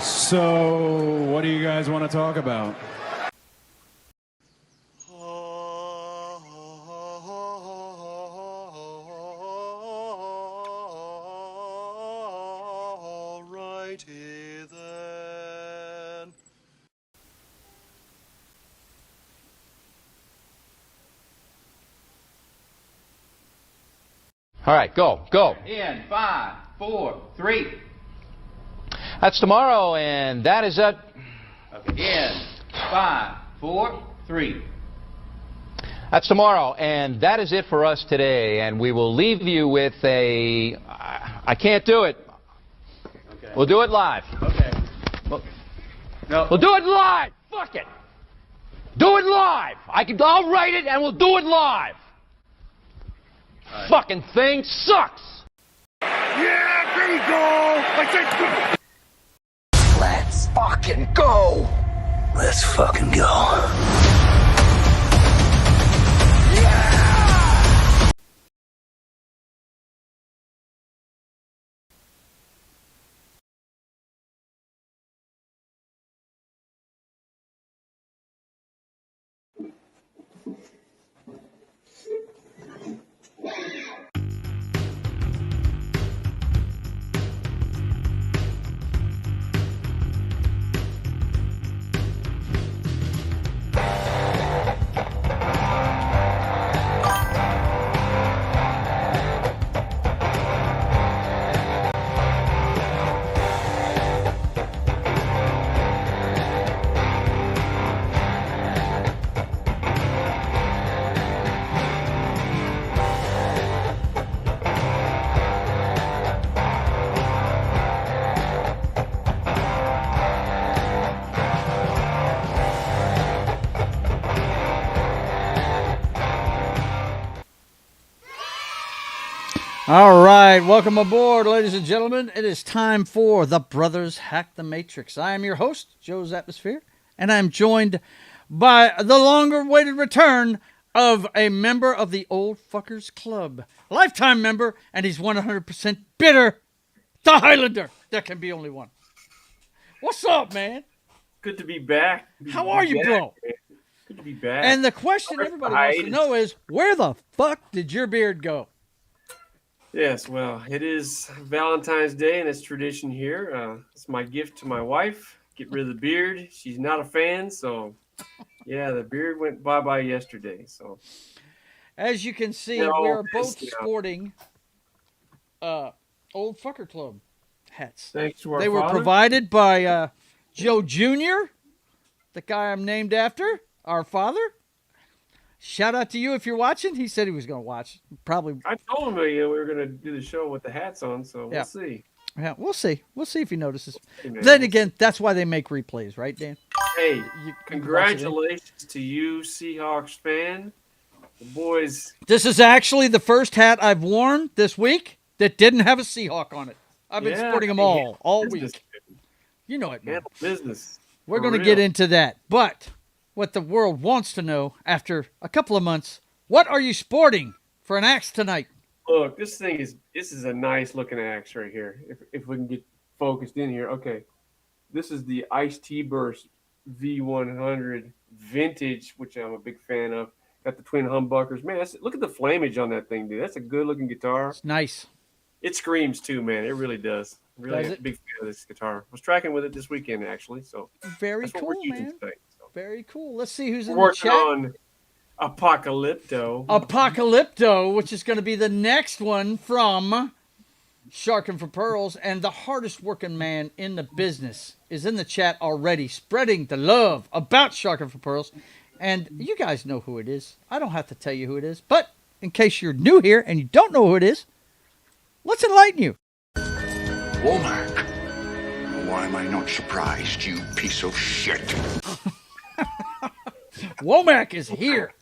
So, what do you guys want to talk about? Alrighty then. All right, go. In 5, 4, 3. That's tomorrow, and that is it. Okay. In 5, 4, 3. That's tomorrow, and that is it for us today. And we will leave you with a. I can't do it. Okay. We'll do it live. Okay. No. We'll do it live. Fuck it. Do it live. I'll write it, and we'll do it live. Right. Fucking thing sucks. Yeah, there you go. I said. Let's fucking go. Let's fucking go. All right, welcome aboard, ladies and gentlemen. It is time for The Brothers Hack the Matrix. I am your host, JoesAtmosfere, and I'm joined by the longer-awaited return of a member of the Old Fuckers Club. Lifetime member, and he's 100% bitter. The Hylunder. There can be only one. What's up, man? Good to be back. How are you, bro? Good to be back. And the question everybody wants to know is, where the fuck did your beard go? Yes, well, it is Valentine's Day, and it's tradition here. It's my gift to my wife. Get rid of the beard. She's not a fan, so yeah, the beard went bye-bye yesterday. So, as you can see, They're all we're both pissed now. sporting Old Fucker Club hats. Thanks to our They were father. provided by Joe Jr., the guy I'm named after, our father. Shout out to you if you're watching. He said he was going to watch. Probably. I told him we were going to do the show with the hats on, so Yeah. we'll see. Yeah, we'll see. We'll see if he notices. Hey, man. Then again, that's why they make replays, right, Dan? Hey, You can watch it. congratulations to you, Seahawks fan. The boys. This is actually the first hat I've worn this week that didn't have a Seahawk on it. I've been Yeah, sporting them hey, all business. week. You know it, man. Handle business. We're For going to real. get into that. But what the world wants to know after a couple of months, what are you sporting for an axe tonight? Look, this is a nice looking axe right here. If we can get focused in here. Okay. This is the Ice T Burst V100 Vintage, which I'm a big fan of. Got the twin humbuckers. Man, look at the flamage on that thing, dude. That's a good looking guitar. It's nice. It screams too, man. It really does. Really Does a it? big fan of this guitar. Was tracking with it this weekend actually, so Very that's what cool, we're using man. today. So. Very cool. Let's see who's in We're the working chat. on Apocalypto. Apocalypto, which is going to be the next one from Sharkin' for Pearls, and the hardest working man in the business is in the chat already, spreading the love about Sharkin' for Pearls. And you guys know who it is. I don't have to tell you who it is, but in case you're new here and you don't know who it is, let's enlighten you. Womack. Why am I not surprised, you piece of shit? Womack is here.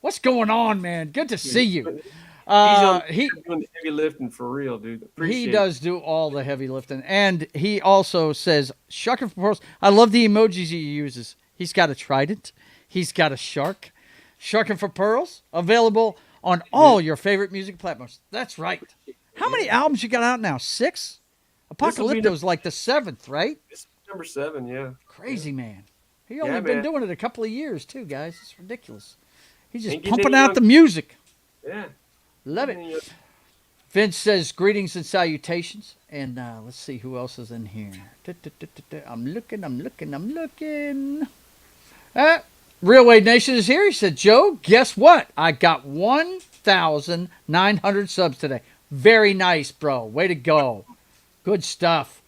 What's going on, man? Good to see you. He's doing the heavy lifting for real, dude. Appreciate He does do all the heavy lifting. And he also says, shucking for pearls. I love the emojis he uses. He's got a trident. He's got a shark. Shucking for pearls. Available on all your favorite music platforms. That's right. How many albums you got out now? 6? Apocalypto's like the 7th, right? This is number 7, yeah. Crazy man. He only been doing it a couple of years, too, guys. It's ridiculous. He's just Ain't getting pumping any out the music. Yeah. Love it. Vince says greetings and salutations. And let's see who else is in here. I'm looking. Real Wade Nation is here. He said, Joe, guess what? I got 1,900 subs today. Very nice, bro. Way to go. Good stuff.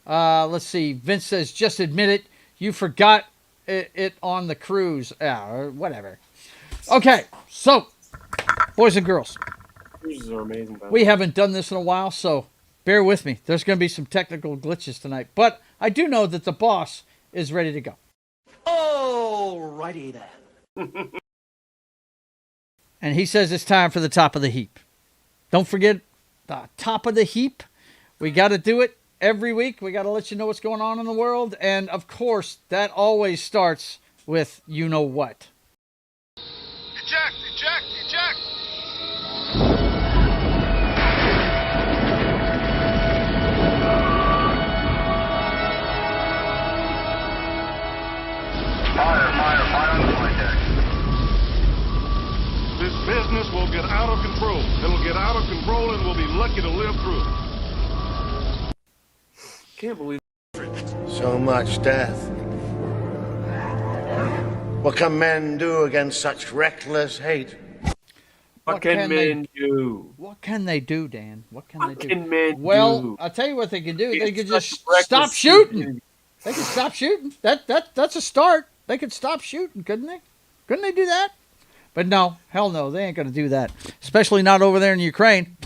Let's see. Vince says, just admit it. You forgot it on the cruise. Or whatever. Okay, so, boys and girls. Cruises are amazing. We haven't done this in a while, so bear with me. There's going to be some technical glitches tonight. But I do know that the boss is ready to go. Alrighty then. And he says it's time for the top of the heap. Don't forget the top of the heap. We got to do it every week. We got to let you know what's going on in the world. And, of course, that always starts with you know what. Eject! Eject! Eject! Fire on the flight deck. This business will get out of control. It'll get out of control and we'll be lucky to live through it. Can't believe So much death. What can men do against such reckless hate? What can men do? What can they do, Dan? What can they do? What can men well, do? I'll tell you what they can do. They It's could such just reckless stop shooting. stupidity. They could stop shooting. That's a start. They could stop shooting, couldn't they? Couldn't they do that? But no, hell no, they ain't going to do that. Especially not over there in Ukraine.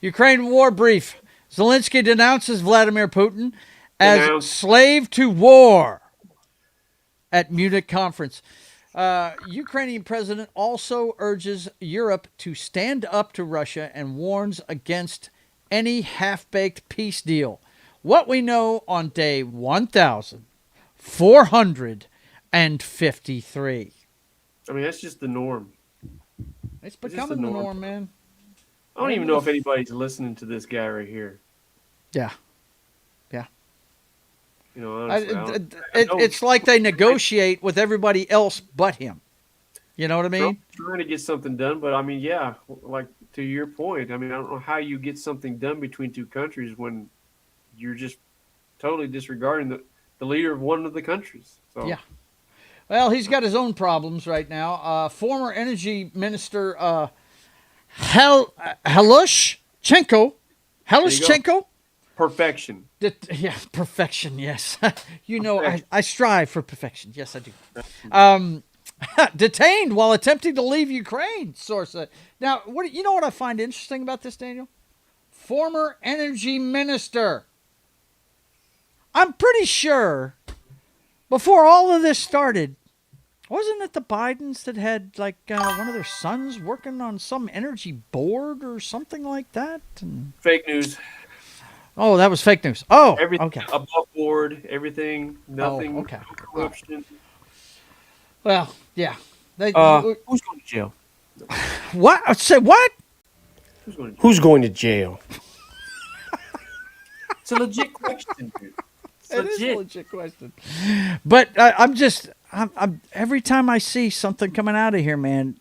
Ukraine war brief. Zelensky denounces Vladimir Putin as slave to war at Munich conference. Ukrainian president also urges Europe to stand up to Russia and warns against any half-baked peace deal. What we know on day 1,453. I mean, that's just the norm. It's becoming the norm, man. I don't even know if anybody's listening to this guy right here. Yeah. Yeah. You know, honestly, it's like they negotiate with everybody else but him. You know what I mean? Trump's trying to get something done, but I mean, yeah, like to your point, I mean, I don't know how you get something done between two countries when you're just totally disregarding the leader of one of the countries. So. Yeah. Well, he's got his own problems right now. Former energy minister Helushchenko. Perfection. Yeah, perfection, yes. You know, I strive for perfection. Yes, I do. Detained while attempting to leave Ukraine, source said. Now, you know what I find interesting about this, Daniel? Former energy minister. I'm pretty sure before all of this started, wasn't it the Bidens that had like one of their sons working on some energy board or something like that? And... Fake news. Oh, that was fake news. Oh, everything okay. Above board, everything, nothing. Oh, okay. No corruption. Well, yeah. Who's going to jail? What? Say what? Who's going to jail? It's a legit question, dude. It is a legit question. But I'm every time I see something coming out of here, man,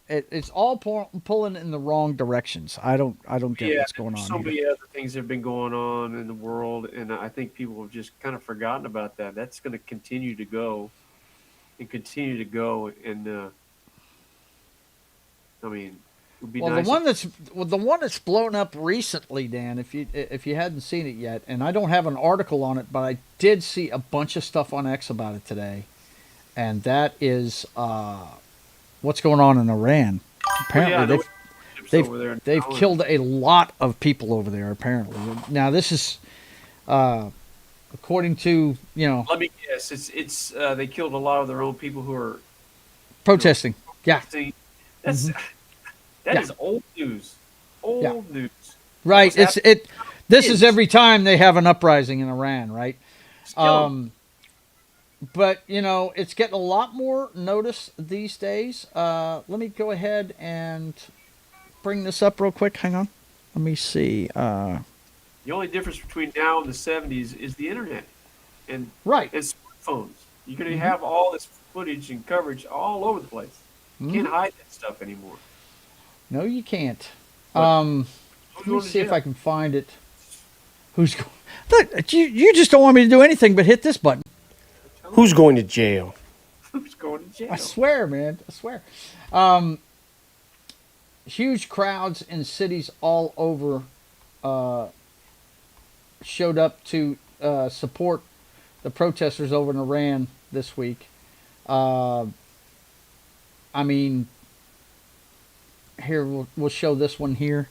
it's all pulling in the wrong directions. I don't get what's going on. So many other things have been going on in the world, and I think people have just kind of forgotten about that. That's going to continue to go, and I mean, it would be nice. The one that's blown up recently, Dan. If you hadn't seen it yet, and I don't have an article on it, but I did see a bunch of stuff on X about it today, and that is what's going on in Iran. Apparently, they've killed a lot of people over there. Apparently, now this is according to Let me guess. It's they killed a lot of their own people who are protesting. Yeah, that's. That is old news. Old news. Right. This is every time they have an uprising in Iran, right? But, you know, it's getting a lot more notice these days. Let me go ahead and bring this up real quick. Hang on. Let me see. The only difference between now and the 70s is the internet and smartphones. You're going to have all this footage and coverage all over the place. You can't hide that stuff anymore. No, you can't. Let me see if I can find it. Look, you just don't want me to do anything but hit this button. Who's going to jail? Who's going to jail? I swear, man. I swear. Huge crowds in cities all over showed up to support the protesters over in Iran this week. I mean, here we'll show this one here.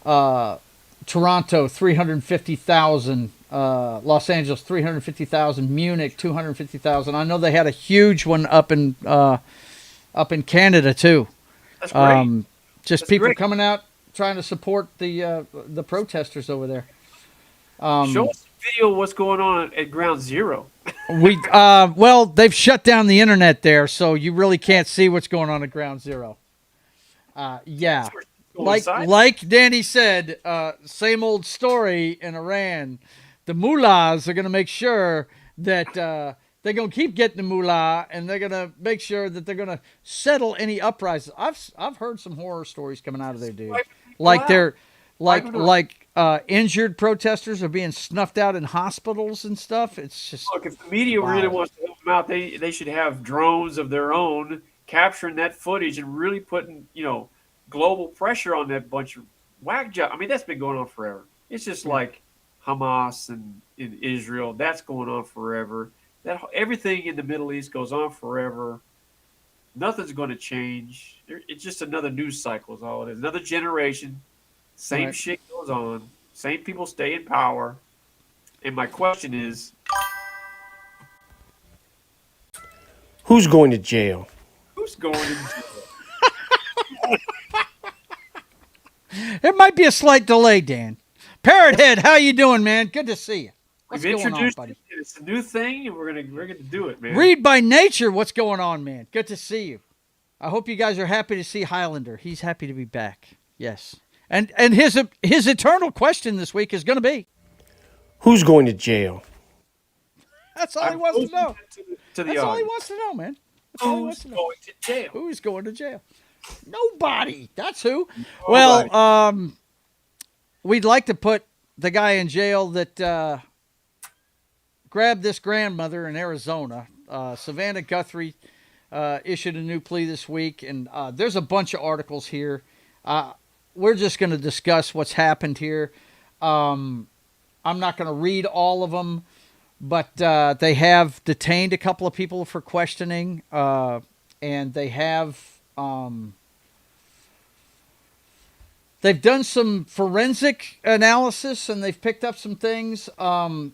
Toronto, 350,000. Los Angeles, 350,000. Munich, 250,000. I know they had a huge one up in Canada too. That's great. Just people coming out trying to support the protesters over there. Show us a video of what's going on at Ground Zero. Well, they've shut down the internet there, so you really can't see what's going on at Ground Zero. Yeah. Like Danny said, same old story in Iran. The mullahs are going to make sure that they're going to keep getting the mullah, and they're going to make sure that they're going to settle any uprisings. I've heard some horror stories coming out of there, dude. Like they're injured protesters are being snuffed out in hospitals and stuff. It's just look, if the media really wants to help them out, they should have drones of their own capturing that footage and really putting global pressure on that bunch of whack job. I mean, that's been going on forever. It's just like Hamas and in Israel. That's going on forever. Everything in the Middle East goes on forever. Nothing's going to change. It's just another news cycle is all it is. Another generation. Same shit goes on. Same people stay in power. And my question is, who's going to jail? Who's going to jail? It might be a slight delay, Dan. Parrothead, how you doing, man? Good to see you. What's We've going introduced on, buddy? It's a new thing, and we're gonna do it, man. Read by nature. What's going on, man? Good to see you. I hope you guys are happy to see Hylunder. He's happy to be back. Yes. And his eternal question this week is going to be, who's going to jail? That's all he wants to know. That's all he wants to know, man. Who's going to jail? Who's going to jail? Nobody. That's who. Nobody. Well, we'd like to put the guy in jail that grabbed this grandmother in Arizona. Savannah Guthrie issued a new plea this week, and there's a bunch of articles here. We're just going to discuss what's happened here. I'm not going to read all of them, but they have detained a couple of people for questioning, and they have they've done some forensic analysis, and they've picked up some things. I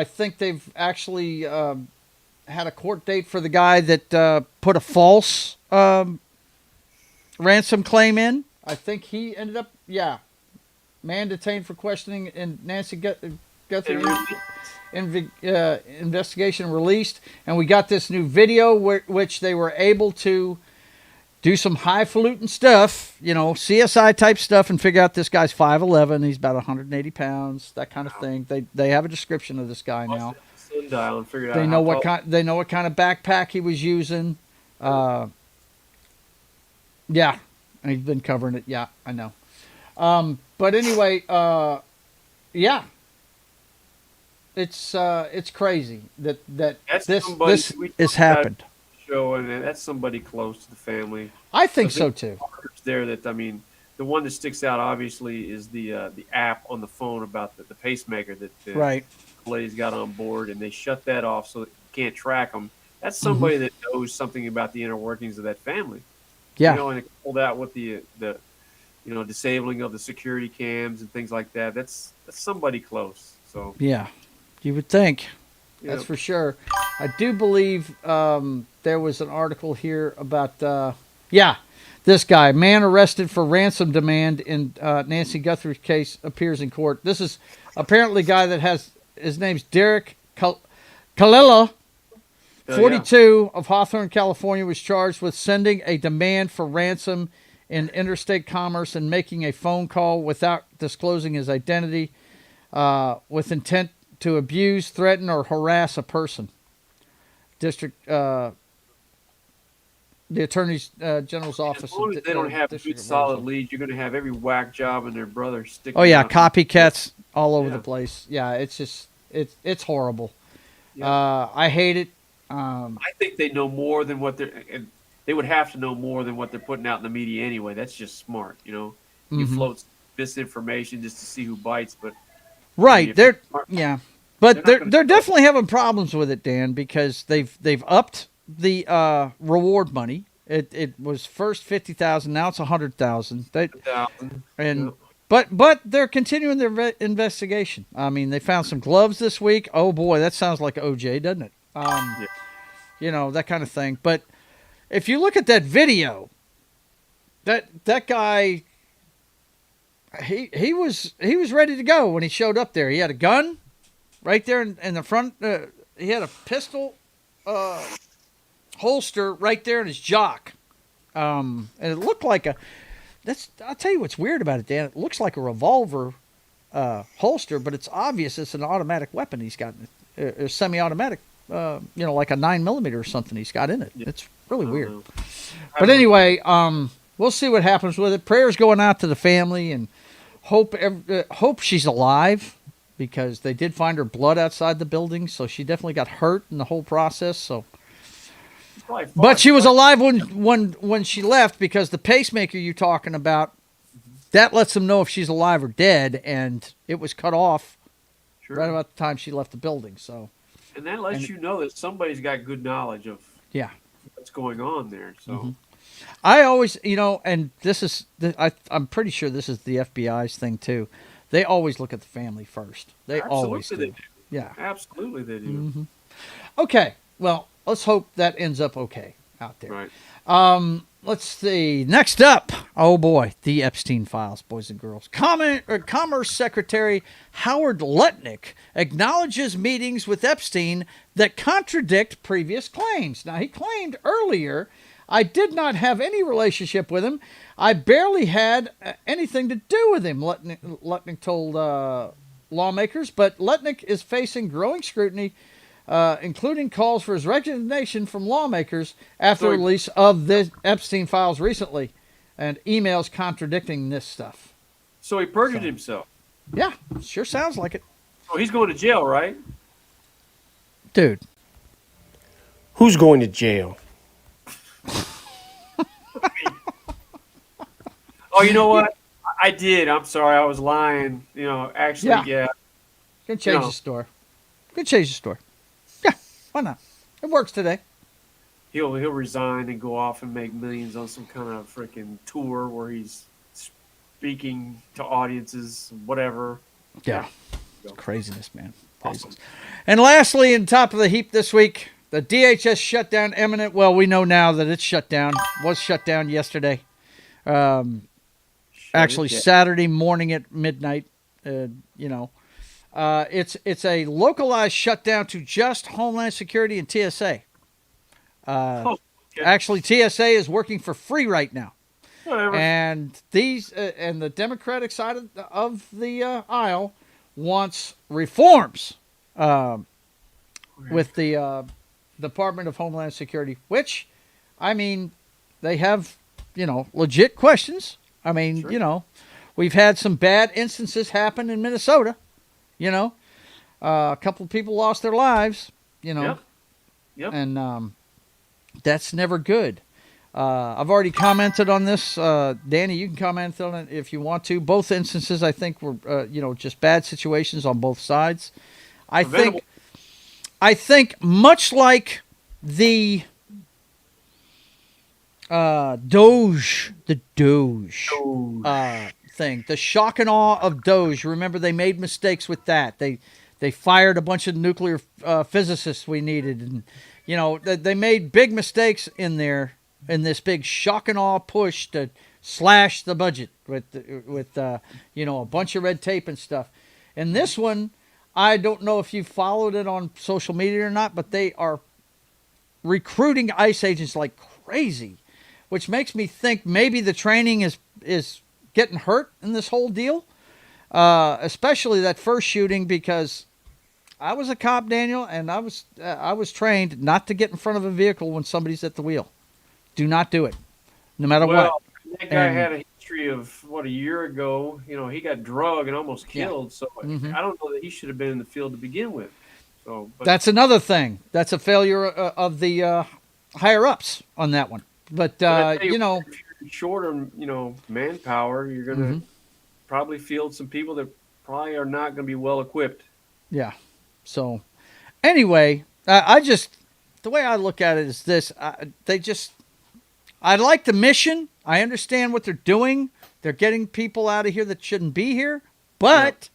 think they've actually had a court date for the guy that put a false ransom claim in. I think he ended up, man detained for questioning in Nancy Guthrie investigation released. And we got this new video which they were able to do some highfalutin stuff, CSI type stuff, and figure out this guy's 5'11", he's about 180 pounds, that kind of thing. They have a description of this guy now. They know what kind of backpack he was using. Yeah, and he's been covering it. Yeah, I know. But anyway, yeah, it's crazy that this has happened. And that's somebody close to the family. I think so too. There, the one that sticks out obviously is the app on the phone about the pacemaker that the lady's got on board, and they shut that off so that you can't track them. That's somebody that knows something about the inner workings of that family. Yeah, and it pulled out with the disabling of the security cams and things like that. That's somebody close. So yeah, you would think. That's for sure. I do believe there was an article here about, this guy, man arrested for ransom demand in Nancy Guthrie's case, appears in court. This is apparently a guy that has, his name's Derek Kalila, 42, of Hawthorne, California, was charged with sending a demand for ransom in interstate commerce and making a phone call without disclosing his identity with intent to abuse, threaten, or harass a person. The Attorney General's office. As long as they don't have good, solid leads, you're going to have every whack job and their brother sticking. Oh yeah, copycats all over the place. Yeah, it's just it's horrible. Yeah. I hate it. I think they know more than what they would have to know more than what they're putting out in the media anyway. That's just smart, you know. You float misinformation just to see who bites, but right, they're definitely having problems with it, Dan, because they've upped the reward money. It was first $50,000, now it's $100,000. But they're continuing their investigation. I mean, they found some gloves this week. Oh boy, that sounds like OJ, doesn't it? You know, that kind of thing. But if you look at that video, that guy, he was ready to go when he showed up there. He had a gun right there in the front. He had a pistol holster right there in his jock, and it looked like I'll tell you what's weird about it, Dan. It looks like a revolver holster, but it's obvious it's an automatic weapon he's got, a semi-automatic, like a 9mm or something he's got in it. It's really weird. But anyway, we'll see what happens with it. Prayers going out to the family, and hope she's alive, because they did find her blood outside the building, so she definitely got hurt in the whole process. So. But she was alive when she left, because the pacemaker you're talking about, that lets them know if she's alive or dead, and it was cut off right about the time she left the building. So, and that lets you know that somebody's got good knowledge of what's going on there. So, I always, and this is, I'm pretty sure this is the FBI's thing too. They always look at the family first. They always do. They do. Yeah, absolutely they do. Okay, well. Let's hope that ends up okay out there. Right. Let's see. Next up, oh boy, the Epstein files, boys and girls. Commerce Secretary Howard Lutnick acknowledges meetings with Epstein that contradict previous claims. Now, he claimed earlier, I did not have any relationship with him. I barely had anything to do with him, Lutnick told lawmakers. But Lutnick is facing growing scrutiny, including calls for his resignation from lawmakers after the release of the Epstein files recently, and emails contradicting this stuff. So he perjured himself. Yeah, sure sounds like it. Oh, he's going to jail, right? Dude. Who's going to jail? Oh, you know what? I did. I'm sorry. I was lying. Actually, yeah. Can change the story. Can change the story. Yeah, why not? It works today. He'll resign and go off and make millions on some kind of freaking tour where he's speaking to audiences, whatever. Yeah. Craziness, man. Craziness. And lastly, in top of the heap this week, the DHS shutdown imminent. Well, we know now that it's shut down. Was shut down yesterday. Actually, Saturday morning at midnight. It's a localized shutdown to just Homeland Security and TSA. Actually, TSA is working for free right now. Whatever. And these and the Democratic side of the aisle wants reforms with the Department of Homeland Security, which, I mean, they have, legit questions. I mean, we've had some bad instances happen in Minnesota. A couple of people lost their lives, Yep. And that's never good. I've already commented on this. Danny, you can comment on it if you want to. Both instances, I think, were, just bad situations on both sides. I think much like the Doge thing, the shock and awe of Doge. Remember, they made mistakes with that. They fired a bunch of nuclear physicists we needed, and they made big mistakes in this big shock and awe push to slash the budget with a bunch of red tape and stuff. And this one, I don't know if you followed it on social media or not, but they are recruiting ICE agents like crazy, which makes me think maybe the training is getting hurt in this whole deal, especially that first shooting, because I was a cop, Daniel, and I was trained not to get in front of a vehicle when somebody's at the wheel. Do not do it, no matter what. That guy had a history of, a year ago, he got drugged and almost killed. So I don't know that he should have been in the field to begin with. So that's another thing. That's a failure of the higher-ups on that one. But, if you're short on, manpower, you're going to probably field some people that probably are not going to be well equipped. Yeah. So, anyway, the way I look at it is this. I like the mission. I understand what they're doing. They're getting people out of here that shouldn't be here. But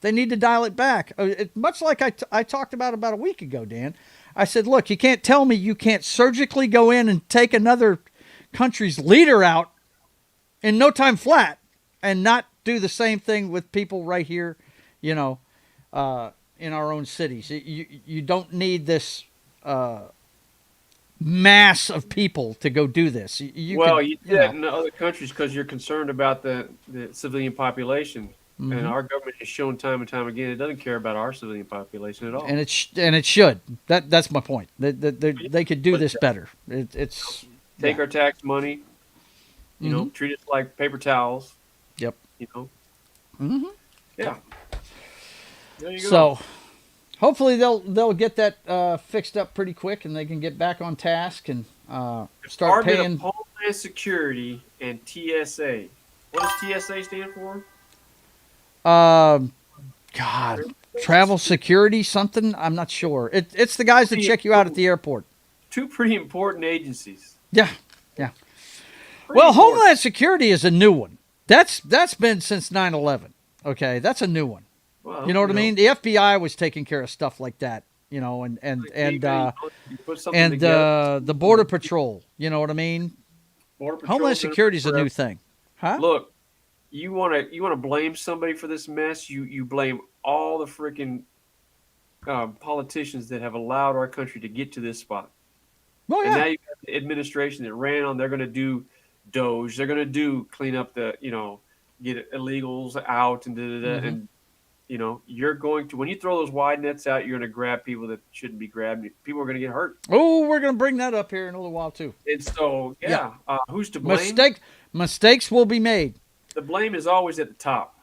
they need to dial it back. Much like I talked about a week ago, Dan. I said, look, you can't tell me you can't surgically go in and take another country's leader out in no time flat and not do the same thing with people right here, in our own cities. You don't need this mass of people to go do this. You do that in other countries because you're concerned about the civilian population. And our government has shown time and time again it doesn't care about our civilian population at all. And it should. That's my point. They could do this better. Take our tax money. Treat it like paper towels. Yep. Yeah. There you go. So hopefully they'll get that fixed up pretty quick, and they can get back on task and start paying. Homeland Security and TSA. What does TSA stand for? Travel security something. I'm not sure. It's the guys that check you out at the airport. Two pretty important agencies. Yeah. Well, Homeland Security is a new one. That's been since 9/11. Okay, that's a new one. Well, you know what I mean? The FBI was taking care of stuff like that. And the Border Patrol. You know what I mean? Homeland Security is a new thing. Huh? Look. You want to blame somebody for this mess? You blame all the freaking politicians that have allowed our country to get to this spot. Well, yeah. And now you have the administration that ran on. They're going to do Doge. They're going to clean up the get illegals out and and you're going to, when you throw those wide nets out, you're going to grab people that shouldn't be grabbed. People are going to get hurt. Oh, we're going to bring that up here in a little while too. And so who's to blame? Mistakes will be made. The blame is always at the top.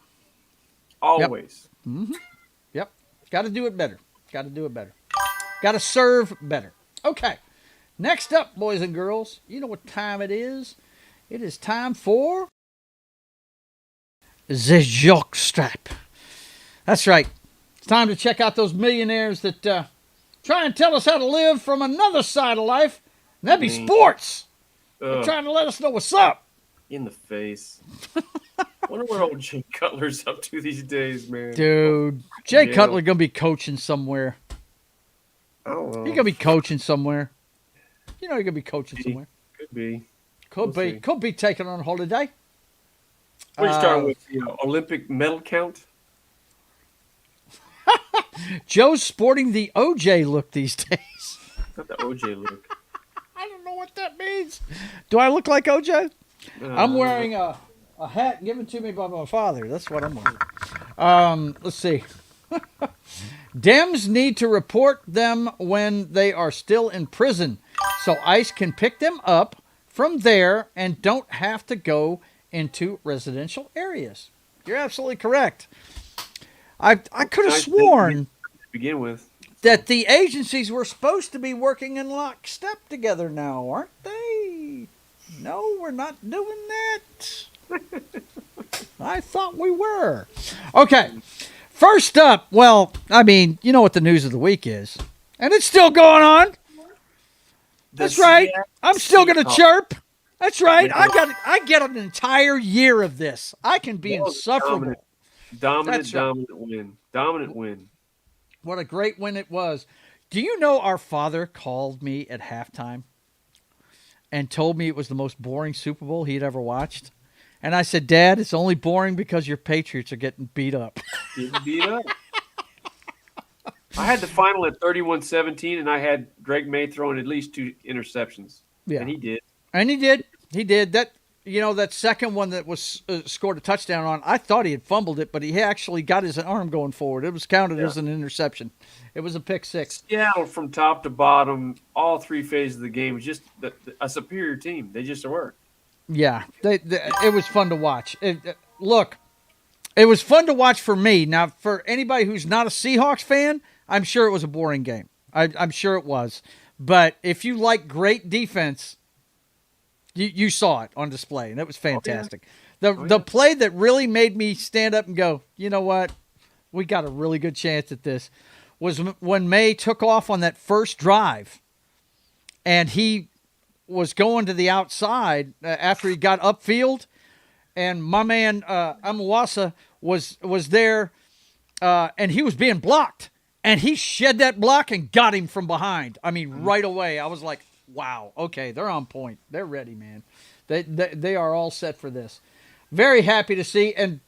Always. Yep. Got to do it better. Got to serve better. Okay. Next up, boys and girls, you know what time it is. It is time for the jockstrap. That's right. It's time to check out those millionaires that try and tell us how to live from another side of life. And that'd be sports. They're trying to let us know what's up. In the face. Wonder what old Jay Cutler's up to these days, man. Dude, Jay Cutler going to be coaching somewhere. I don't know. He's going to be coaching somewhere. He's going to be coaching somewhere. Could be. Could be taken on holiday. What are you starting with? Olympic medal count? Joe's sporting the OJ look these days. Not the OJ look. I don't know what that means. Do I look like OJ? I'm wearing a hat given to me by my father. That's what I'm wearing. Let's see. Dems need to report them when they are still in prison so ICE can pick them up from there and don't have to go into residential areas. You're absolutely correct. I could have sworn to begin with that the agencies were supposed to be working in lockstep together now, aren't they? No, we're not doing that. I thought we were. Okay. First up, well, I mean, you know what the news of the week is. And it's still going on. That's right. I'm still going to chirp. That's right. I get an entire year of this. I can be insufferable. Dominant win. Dominant win. What a great win it was. Do you know our father called me at halftime and told me it was the most boring Super Bowl he'd ever watched? And I said, Dad, it's only boring because your Patriots are getting beat up. Getting beat up. I had the final at 31-17, and I had Drake May throwing at least 2 interceptions. Yeah. And he did. And he did. He did. That second one that was scored a touchdown on, I thought he had fumbled it, but he actually got his arm going forward. It was counted as an interception. It was a pick six. Seattle from top to bottom, all 3 phases of the game, was just a superior team. They just were. Yeah, it was fun to watch. Look, it was fun to watch for me. Now, for anybody who's not a Seahawks fan, I'm sure it was a boring game. I'm sure it was. But if you like great defense, you saw it on display, and it was fantastic. The play that really made me stand up and go, you know what, we got a really good chance at this, was when May took off on that first drive, and he was going to the outside after he got upfield, and my man Amawasa was there, and he was being blocked, and he shed that block and got him from behind. I mean, right away. I was like, wow, okay, they're on point. They're ready, man. They are all set for this. Very happy to see. And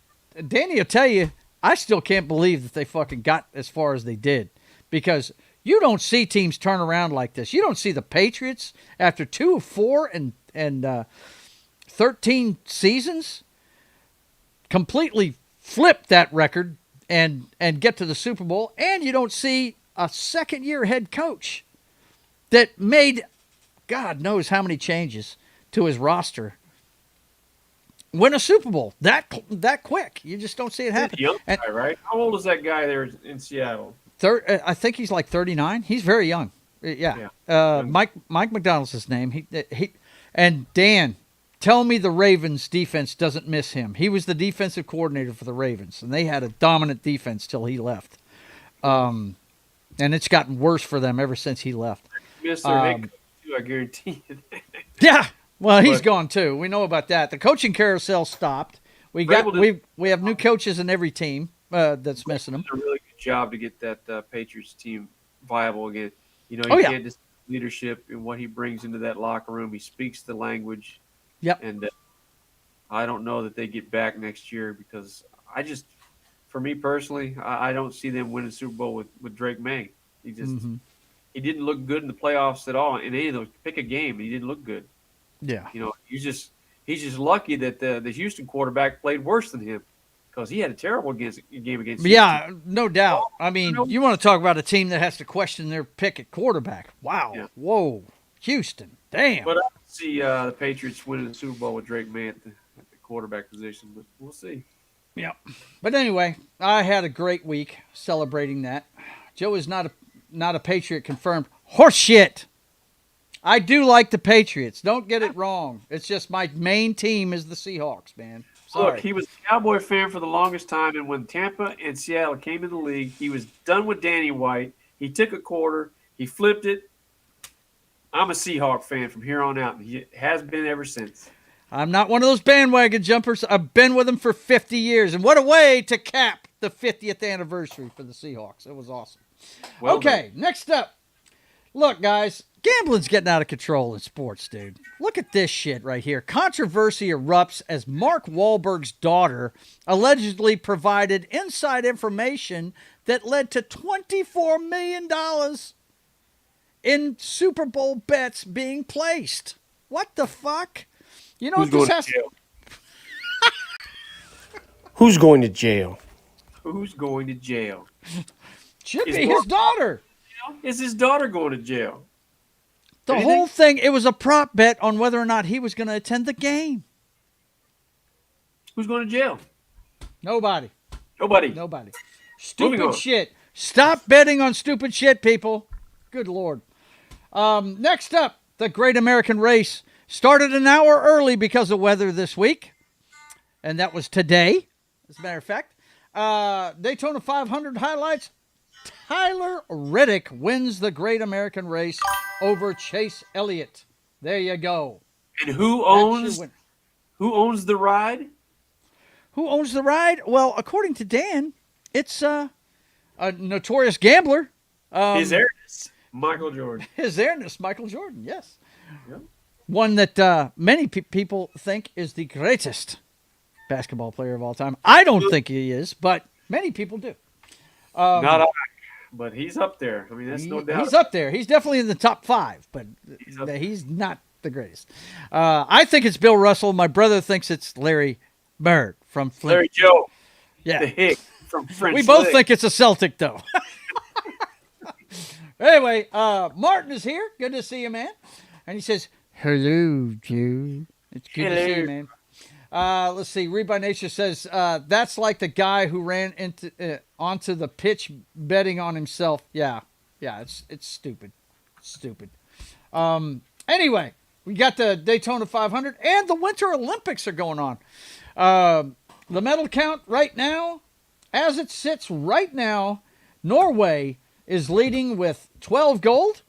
Danny will tell you, I still can't believe that they fucking got as far as they did, because you don't see teams turn around like this. You don't see the Patriots after 2 of 4 and 13 seasons completely flip that record and get to the Super Bowl. And you don't see a second-year head coach that made God knows how many changes to his roster win a Super Bowl that quick. You just don't see it happen. Young guy, right? How old is that guy there in Seattle? I think he's like 39. He's very young. Yeah. Mike McDonald's his name. He and Dan, tell me the Ravens defense doesn't miss him. He was the defensive coordinator for the Ravens, and they had a dominant defense till he left. And it's gotten worse for them ever since he left. Miss their head coach too, I guarantee you. Yeah. Well, he's gone too. We know about that. The coaching carousel stopped. We have new coaches in every team that's missing them. A really good job to get that Patriots team viable again. You know, he had this leadership and what he brings into that locker room. He speaks the language. Yep. And I don't know that they get back next year, because for me personally, I don't see them winning Super Bowl with Drake May. He just he didn't look good in the playoffs at all. In any of those, pick a game, he didn't look good. Yeah. You know, he's just lucky that the Houston quarterback played worse than him, because he had a terrible game against Houston. Yeah, no doubt. I mean, you want to talk about a team that has to question their pick at quarterback. Wow. Yeah. Whoa. Houston. Damn. But I see the Patriots winning the Super Bowl with Drake May at the quarterback position, but we'll see. Yeah. But anyway, I had a great week celebrating that. Joe is not a Patriot confirmed. Horseshit. I do like the Patriots. Don't get it wrong. It's just my main team is the Seahawks, man. Sorry. Look, he was a Cowboy fan for the longest time, and when Tampa and Seattle came in the league, he was done with Danny White. He took a quarter. He flipped it. I'm a Seahawk fan from here on out, and he has been ever since. I'm not one of those bandwagon jumpers. I've been with them for 50 years, and what a way to cap the 50th anniversary for the Seahawks. It was awesome. Well okay, done. Next up. Look, guys, gambling's getting out of control in sports, dude. Look at this shit right here. Controversy erupts as Mark Wahlberg's daughter allegedly provided inside information that led to $24 million in Super Bowl bets being placed. What the fuck? You know what this has to... Who's going to jail? Who's going to jail? Should be his daughter. Is his daughter going to jail? The whole thing, it was a prop bet on whether or not he was going to attend the game. Who's going to jail? Nobody. Nobody. Stupid shit. Stop betting on stupid shit, people. Good Lord. Next up, the Great American Race started an hour early because of weather this week. And that was today, as a matter of fact. Daytona 500 highlights. Tyler Reddick wins the Great American Race over Chase Elliott. There you go. And who owns the ride? Who owns the ride? Well, according to Dan, it's a notorious gambler. His heirs. Michael Jordan. His airness, Michael Jordan, yes. Yep. One that many people think is the greatest basketball player of all time. I don't think he is, but many people do. Not I, but he's up there. I mean, that's no doubt. He's up there. He's definitely in the top 5, but he's not the greatest. I think it's Bill Russell. My brother thinks it's Larry Bird from Flint. Larry Joe. Yeah. The Hick from French We both Lick. think it's a Celtic, though. Anyway, Martin is here. Good to see you, man. And he says, hello, Joe. It's good to see you, man. Let's see. Read by Nature says, that's like the guy who ran onto the pitch betting on himself. Yeah, it's stupid. Stupid. Anyway, we got the Daytona 500 and the Winter Olympics are going on. The medal count right now, as it sits right now, Norway is leading with 12 gold.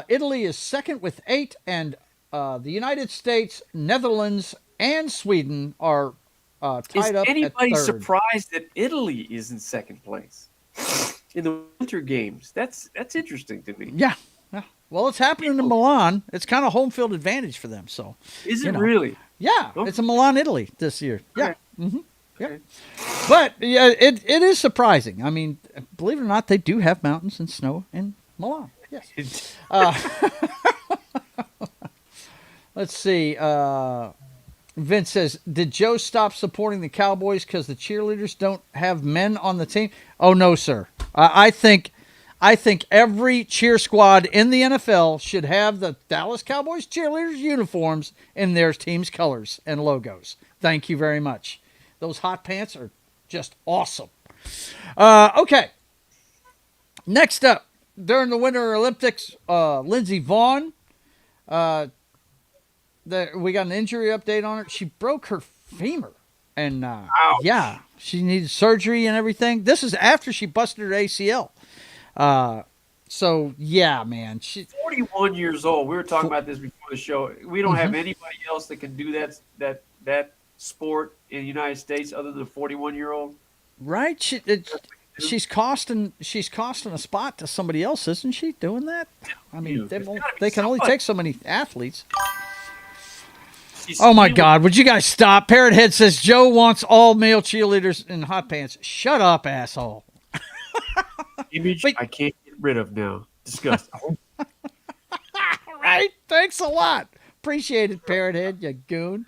Italy is second with 8, and the United States, Netherlands, and Sweden are tied up at anybody third. surprised that Italy is in second place in the Winter Games? That's interesting to me. Yeah. Well, it's happening in Milan. It's kind of home field advantage for them. So Is it really? Yeah, it's in Milan, Italy this year. Yeah. Okay. Mm-hmm. Yeah. Okay. But yeah, it is surprising. I mean, believe it or not, they do have mountains and snow in Milan. Yes. Let's see. Vince says, did Joe stop supporting the Cowboys because the cheerleaders don't have men on the team? Oh, no, sir. I think every cheer squad in the NFL should have the Dallas Cowboys cheerleaders uniforms in their team's colors and logos. Thank you very much. Those hot pants are just awesome. Okay. Next up, during the Winter Olympics, Lindsey Vonn. We got an injury update on her. She broke her femur. And, yeah, she needed surgery and everything. This is after she busted her ACL. So, yeah, man. She's 41 years old. We were talking about this before the show. We don't have anybody else that can do that sport in the United States other than a 41-year-old. Right? She's costing a spot to somebody else, isn't she, doing that? I mean, they can only take so many athletes. Oh, my God. Would you guys stop? Parrot Head says, Joe wants all male cheerleaders in hot pants. Shut up, asshole. Image I can't get rid of now. Disgusting. Right? Thanks a lot. Appreciate it, Parrot Head, you goon.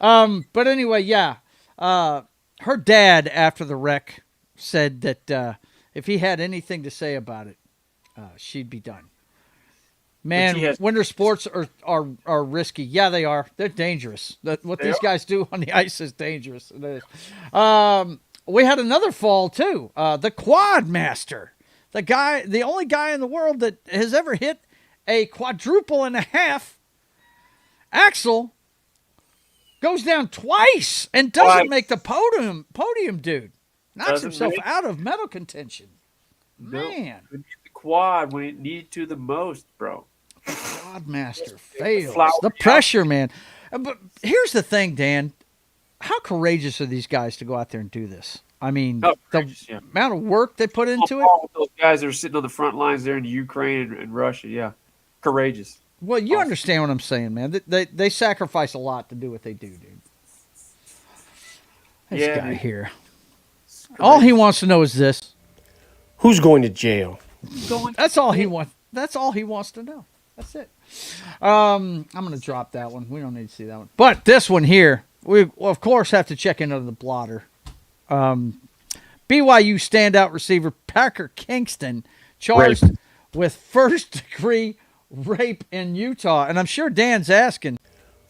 But anyway, yeah. Her dad, after the wreck, said that if he had anything to say about it, she'd be done. Man, winter sports are risky. Yeah, they are. They're dangerous. What these guys do on the ice is dangerous. It is. We had another fall, too. The Quad Master. The only guy in the world that has ever hit a quadruple and a half axle goes down twice and doesn't make the podium, dude. Knocks himself out of medal contention. Man. The quad when it needed to the most, bro. Quad Master fails. The pressure, man. But here's the thing, Dan. How courageous are these guys to go out there and do this? I mean, the amount of work they put into it. Those guys that are sitting on the front lines there in Ukraine and Russia, yeah. Courageous. Well, you understand what I'm saying, man. They sacrifice a lot to do what they do, dude. This guy here. All he wants to know is this. Who's going to jail? That's all he wants. That's all he wants to know. That's it. I'm going to drop that one. We don't need to see that one. But this one here, we, of course, have to check into the blotter. BYU standout receiver Parker Kingston charged with first-degree rape in Utah. And I'm sure Dan's asking,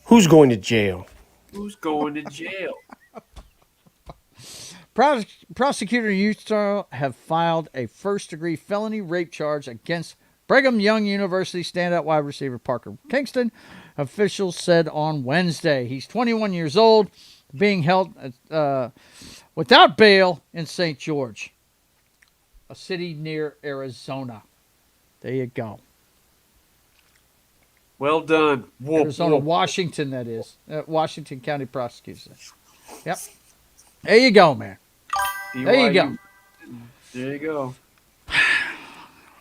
who's going to jail? Who's going to jail? Prosecutor in Utah have filed a first-degree felony rape charge against Brigham Young University standout wide receiver Parker Kingston. Officials said on Wednesday he's 21 years old, being held without bail in St. George, a city near Arizona. There you go. Well done. Arizona, Washington, that is. Washington County Prosecution. Yep. There you go, man. There you go. There you go.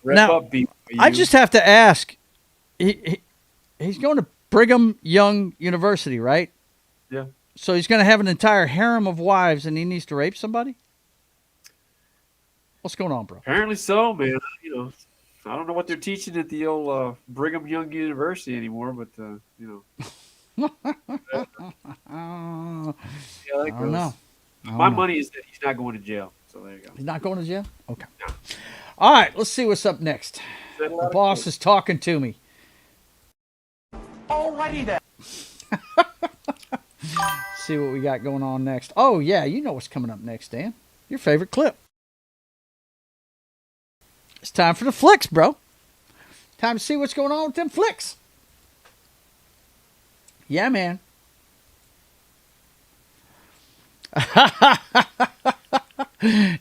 Now, I just have to ask. He's going to Brigham Young University, right? Yeah. So he's going to have an entire harem of wives, and he needs to rape somebody? What's going on, bro? Apparently so, man. You know, I don't know what they're teaching at the old Brigham Young University anymore, but you know. Yeah, I don't know. My money is that he's not going to jail. So there you go. He's not going to jail? Okay. No. All right, let's see what's up next. The boss is talking to me. Alrighty then. See what we got going on next. Oh, yeah, you know what's coming up next, Dan. Your favorite clip. It's time for the flicks, bro. Time to see what's going on with them flicks. Yeah, man.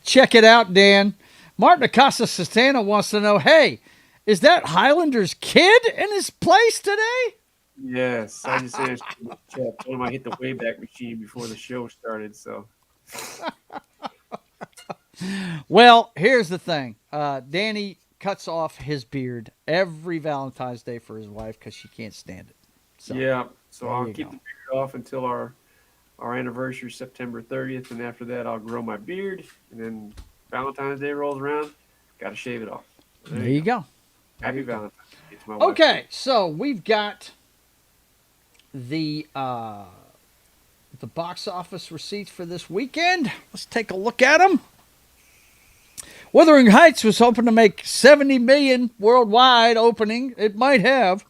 Check it out, Dan. Martin Acosta Sestana wants to know, hey, is that Highlander's kid in his place today? Yes, I just answered the chat. Told him I hit the Wayback Machine before the show started. So, well, here's the thing. Danny cuts off his beard every Valentine's Day for his wife because she can't stand it. So, yeah, so I'll go. keep the beard off until our anniversary, September 30th, and after that, I'll grow my beard. And then Valentine's Day rolls around, got to shave it off. So there you go. Happy Valentine's Day to my wife. Okay, so we've got the box office receipts for this weekend. Let's take a look at them. Wuthering Heights was hoping to make $70 million worldwide opening. It might have.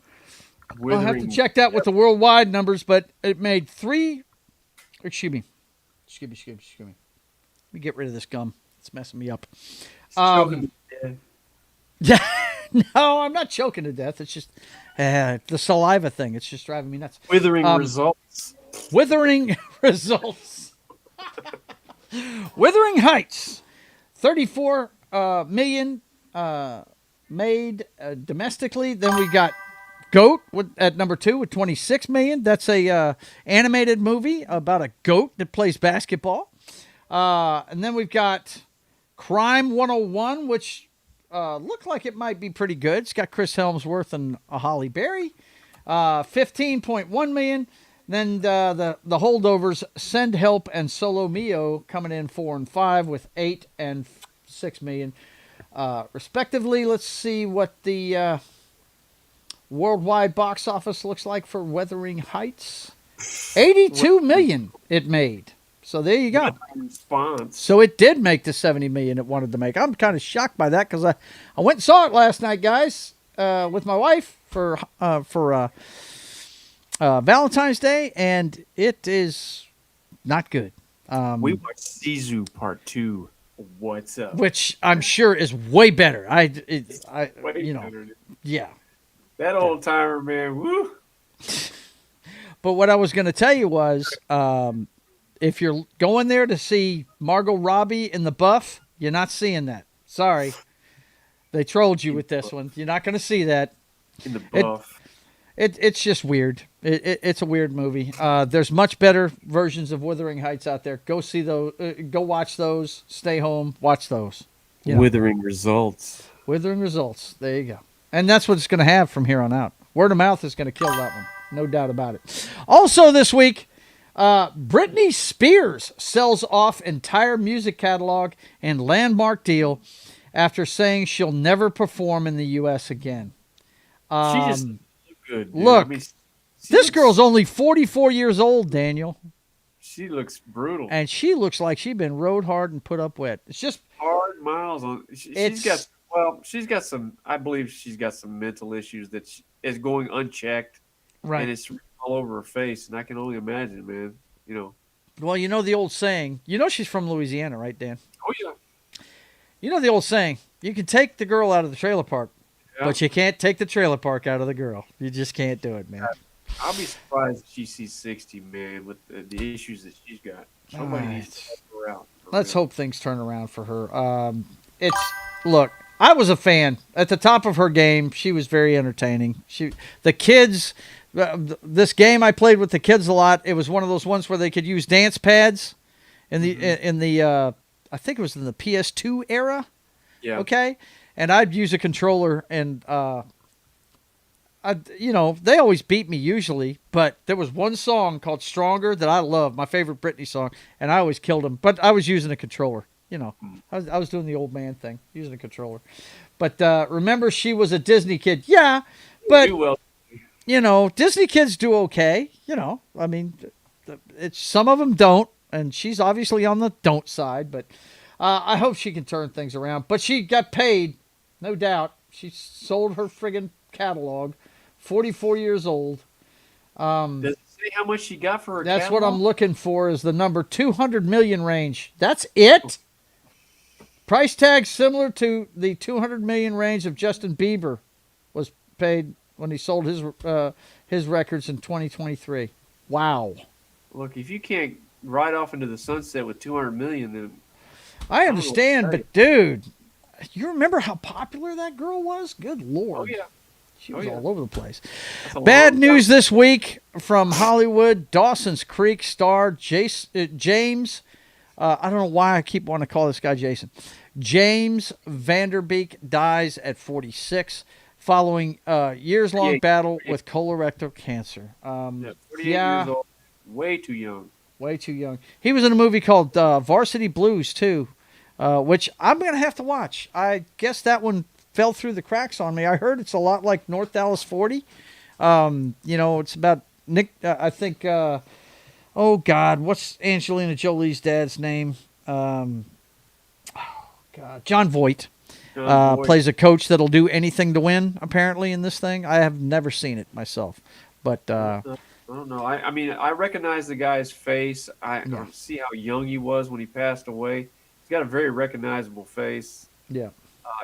I'll have to check that with the worldwide numbers, but it made Excuse me. Let me get rid of this gum. It's messing me up. Yeah, no, I'm not choking to death. It's just the saliva thing. It's just driving me nuts. Withering results. Withering results. Wuthering Heights, 34 million made domestically. Then we got Goat at number 2 with 26 million. That's a animated movie about a goat that plays basketball. And then we've got Crime 101, which looked like it might be pretty good. It's got Chris Helmsworth and Holly Berry. 15.1 million. Then the holdovers, Send Help and Solo Mio, coming in 4 and 5 with 8 and 6 million, respectively. Let's see what the worldwide box office looks like for Wuthering Heights. 82 million it made. So there you go. Response. So it did make the 70 million it wanted to make. I'm kind of shocked by that because I went and saw it last night, guys, with my wife for Valentine's Day, and it is not good. We watched Sisu Part 2. What's up? Which I'm sure is way better. Yeah. That old timer, man. Woo. But what I was going to tell you was, if you're going there to see Margot Robbie in The Buff, you're not seeing that. Sorry. They trolled you with this one. You're not going to see that. In The Buff. It's just weird. It's a weird movie. There's much better versions of Wuthering Heights out there. Go see those. Go watch those. Stay home. Watch those. Withering results. Withering results. There you go. And that's what it's going to have from here on out. Word of mouth is going to kill that one. No doubt about it. Also this week, Britney Spears sells off entire music catalog and landmark deal after saying she'll never perform in the U.S. again. She just good. Dude. Look, I mean, this girl's only 44 years old, Daniel. She looks brutal. And she looks like she's been rode hard and put up with. It's just hard miles on. She's got some. I believe she's got some mental issues that is going unchecked, right? And it's all over her face. And I can only imagine, man. Well, you know the old saying. You know she's from Louisiana, right, Dan? Oh yeah. You know the old saying. You can take the girl out of the trailer park, but you can't take the trailer park out of the girl. You just can't do it, man. I'll be surprised if she sees 60, man, with the issues that she's got. Somebody needs to help her out. Let's hope things turn around for her. Look, I was a fan. At the top of her game, she was very entertaining. The kids, this game I played with the kids a lot. It was one of those ones where they could use dance pads in the I think it was in the PS2 era. Yeah. Okay. and I'd use a controller, and they always beat me usually, but there was one song called Stronger that I love, my favorite Britney song, and I always killed them, but I was using a controller. I was doing the old man thing, using a controller. But remember, she was a Disney kid. Yeah, but, Disney kids do okay. I mean, some of them don't, and she's obviously on the don't side, but I hope she can turn things around. But she got paid, no doubt. She sold her friggin' catalog, 44 years old. Does it say how much she got for her That's catalog? what I'm looking for, is the number 200 million range. That's it? Price tag similar to the 200 million range of Justin Bieber was paid when he sold his records in 2023. Wow. Look, if you can't ride off into the sunset with 200 million, then I understand, but dude, you remember how popular that girl was? Good Lord. Oh, yeah. She was all over the place. Bad news this week from Hollywood. Dawson's Creek star James, I don't know why I keep wanting to call this guy Jason. James Van Der Beek dies at 46 following a years-long battle with colorectal cancer. 48 years old. Way too young. Way too young. He was in a movie called Varsity Blues, too, which I'm going to have to watch. I guess that one fell through the cracks on me. I heard it's a lot like North Dallas 40. It's about Nick, I think, oh, God, what's Angelina Jolie's dad's name? John Voight. Plays a coach that'll do anything to win, apparently, in this thing. I have never seen it myself. But I don't know. I mean, I recognize the guy's face. I see how young he was when he passed away. He's got a very recognizable face. Yeah.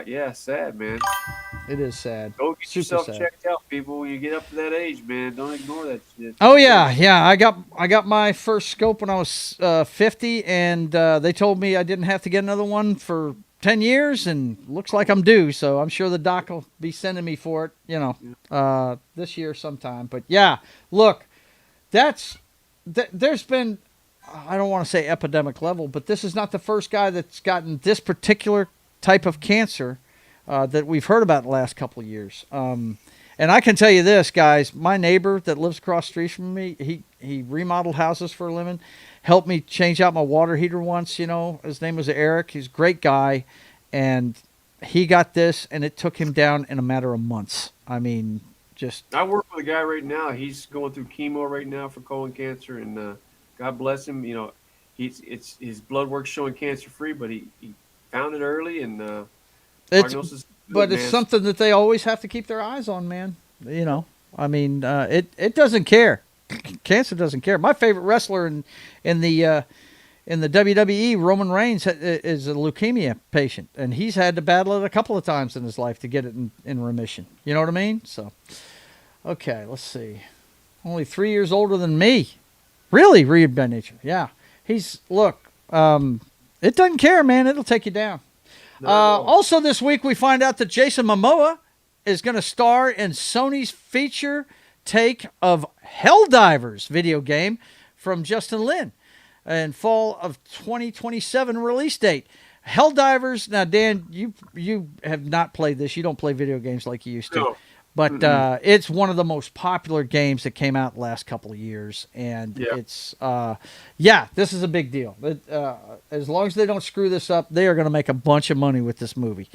Yeah, sad, man. It is sad. Go get Super yourself sad. checked out, people. When you get up to that age, man, don't ignore that shit. Oh yeah. I got my first scope when I was 50, and they told me I didn't have to get another one for 10 years, and looks like I'm due. So I'm sure the doc will be sending me for it, this year sometime. But yeah, look, there's been, I don't want to say epidemic level, but this is not the first guy that's gotten this particular type of cancer that we've heard about in the last couple of years. And I can tell you this, guys, my neighbor that lives across the street from me, he remodeled houses for a living, helped me change out my water heater once, his name was Eric. He's a great guy, and he got this, and it took him down in a matter of months. I mean, I work with a guy right now. He's going through chemo right now for colon cancer, and God bless him. His blood work's showing cancer-free, but he found it early, and prognosis. But it's something that they always have to keep their eyes on, man. I mean, it doesn't care. Cancer doesn't care. My favorite wrestler in the WWE, Roman Reigns, is a leukemia patient, and he's had to battle it a couple of times in his life to get it in remission. You know what I mean? So, okay, let's see. Only 3 years older than me. Really, Reed by nature. Yeah, it doesn't care, man. It'll take you down. Also this week, we find out that Jason Momoa is going to star in Sony's feature take of Helldivers video game from Justin Lin and fall of 2027 release date. Helldivers. Now, Dan, you have not played this. You don't play video games like you used to. No. But it's one of the most popular games that came out the last couple of years. And it's, this is a big deal. As long as they don't screw this up, they are going to make a bunch of money with this movie.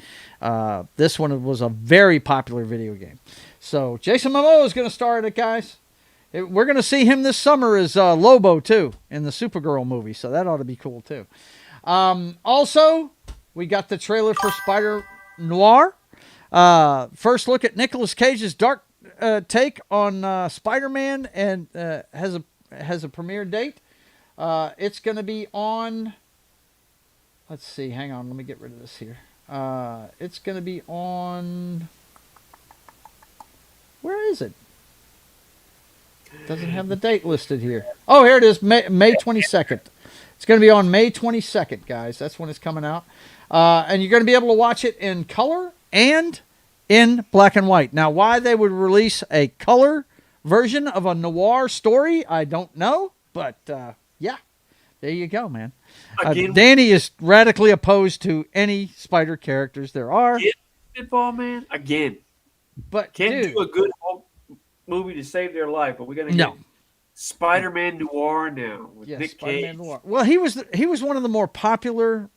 This one was a very popular video game. So Jason Momoa is going to star in it, guys. We're going to see him this summer as Lobo, too, in the Supergirl movie. So that ought to be cool, too. Also, we got the trailer for Spider Noir. First look at Nicolas Cage's dark take on Spider-Man, and has a premiere date. It's going to be on. Let's see. Hang on. Let me get rid of this here. It's going to be on. Where is it? Doesn't have the date listed here. Oh, here it is. May 22nd. It's going to be on May 22nd, guys. That's when it's coming out. And you're going to be able to watch it in color and in black and white. Now, why they would release a color version of a noir story, I don't know. But, there you go, man. Danny is radically opposed to any spider characters there are. Pitfall, man. Again, But can't dude, do a good Hulk movie to save their life, but we're gonna No. get Spider-Man Noir now with yes, Nick Spider-Man Cage. Noir. Well, he was one of the more popular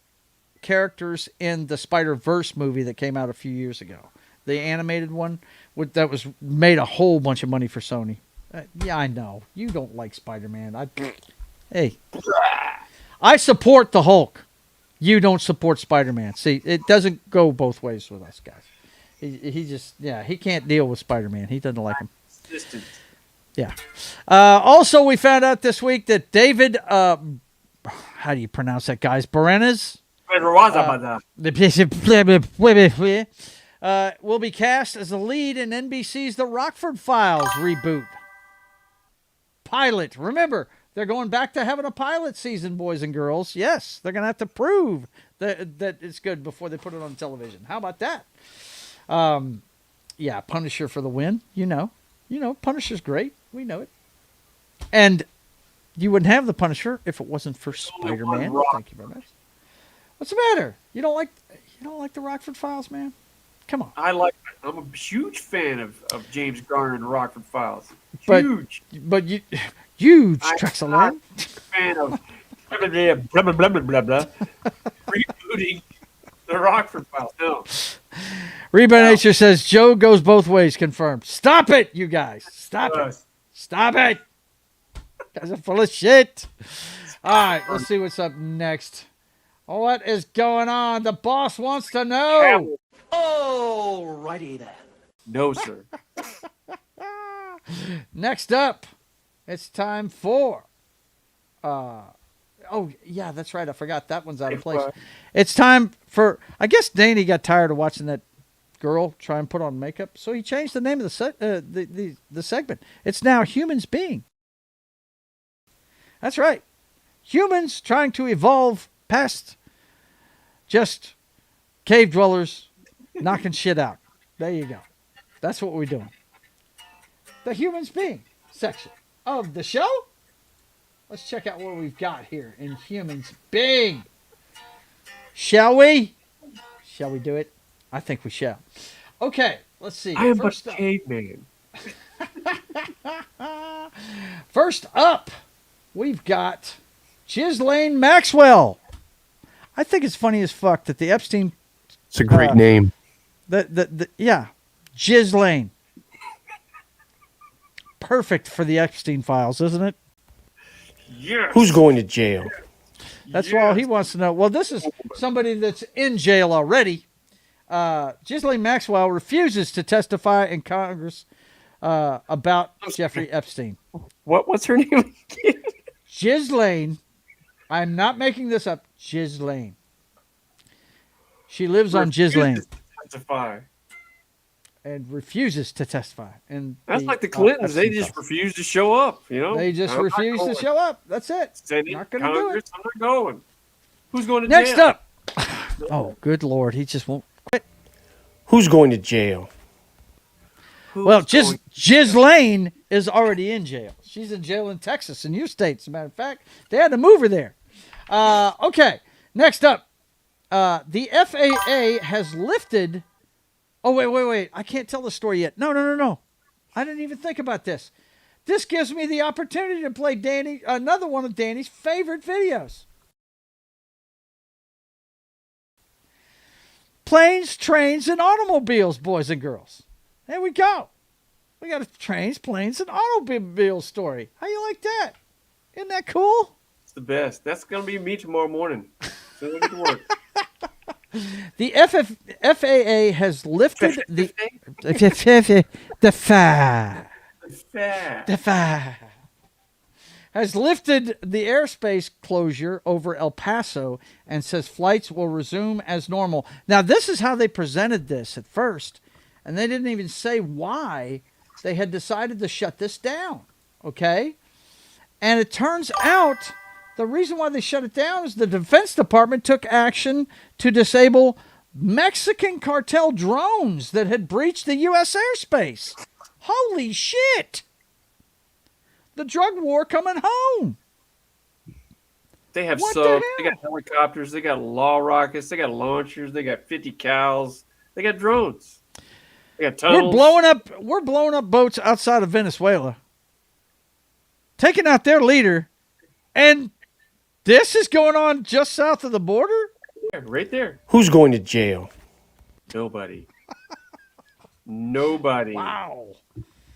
characters in the Spider-Verse movie that came out a few years ago. The animated one that was made a whole bunch of money for Sony. Yeah, I know. You don't like Spider-Man. Hey, I support the Hulk. You don't support Spider-Man. See, it doesn't go both ways with us guys. He just, he can't deal with Spider-Man. He doesn't like him. Consistent. Yeah. Also, we found out this week that David, how do you pronounce that, guys? Berenas? Will be cast as the lead in NBC's The Rockford Files reboot. Pilot. Remember, they're going back to having a pilot season, boys and girls. Yes, they're going to have to prove that it's good before they put it on television. How about that? Yeah, Punisher for the win. You know, Punisher's great. We know it. And you wouldn't have the Punisher if it wasn't for Spider-Man. Thank you very much. What's the matter? You don't like the Rockford Files, man? Come on. I'm a huge fan of James Garner and the Rockford Files. Huge. But huge, Trexelin. Fan of blah blah blah blah blah blah blah. Rebooting the Rockford Files. No. Reba Nature says Joe goes both ways. Confirmed. Stop it, you guys. Stop it. Stop it. You guys are full of shit. All right, let's see what's up next. What is going on? The boss wants to know. Alrighty then. No, sir. Next up, it's time for. Oh, yeah, that's right. I forgot. That one's out of place. It's time for. I guess Danny got tired of watching that girl try and put on makeup, so he changed the name of the segment. It's now Humans Being. That's right. Humans trying to evolve past just cave dwellers knocking shit out. There you go. That's what we're doing. The Humans Being section of the show. Let's check out what we've got here in Humans Being. Shall we? Shall we do it? I think we shall. Okay, let's see. I am but a caveman. First up, we've got Ghislaine Maxwell. I think it's funny as fuck that the Epstein. It's a great name. Yeah, Ghislaine. Perfect for the Epstein files, isn't it? Yes. Who's going to jail? That's all he wants to know. Well, this is somebody that's in jail already. Ghislaine Maxwell refuses to testify in Congress about Jeffrey Epstein. What's her name again? Ghislaine. I'm not making this up. Ghislaine. She lives on Ghislaine. Testify. And refuses to testify. And that's like the Clintons. They just refuse to show up. You know, they just refuse to show up. That's it. Senate, not going to do it. I'm not going. Who's going to Next jail? up. Oh, good Lord. He just won't quit. Who's going to jail? Well, Ghislaine is already in jail. She's in jail in Texas, in your state, as a matter of fact. They had to move her there. Okay, next up. The FAA has lifted... Oh, wait. I can't tell the story yet. No. I didn't even think about this. This gives me the opportunity to play another one of Danny's favorite videos. Planes, trains, and automobiles, boys and girls. There we go. We got a trains, planes, and automobiles story. How you like that? Isn't that cool? It's the best. That's going to be me tomorrow morning. So we get to work. The FAA has lifted the has lifted the airspace closure over El Paso and says flights will resume as normal. Now, this is how they presented this at first, and they didn't even say why they had decided to shut this down, okay? And it turns out the reason why they shut it down is the Defense Department took action to disable Mexican cartel drones that had breached the U.S. airspace. Holy shit! The drug war coming home. They have subs, they got helicopters, they got law rockets, they got launchers, they got 50 cals. They got drones. They got tunnels. We're blowing up boats outside of Venezuela, taking out their leader, and this is going on just south of the border? Yeah, right there. Who's going to jail? Nobody. Nobody. Wow.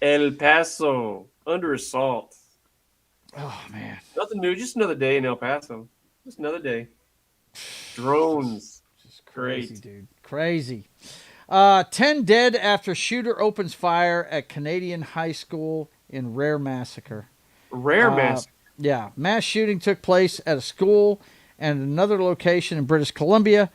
El Paso, under assault. Oh, man. Nothing new. Just another day in El Paso. Just another day. Drones. Just crazy, Great. dude. Crazy. 10 dead after shooter opens fire at Canadian high school in rare massacre. Rare massacre. Yeah. Mass shooting took place at a school and another location in British Columbia.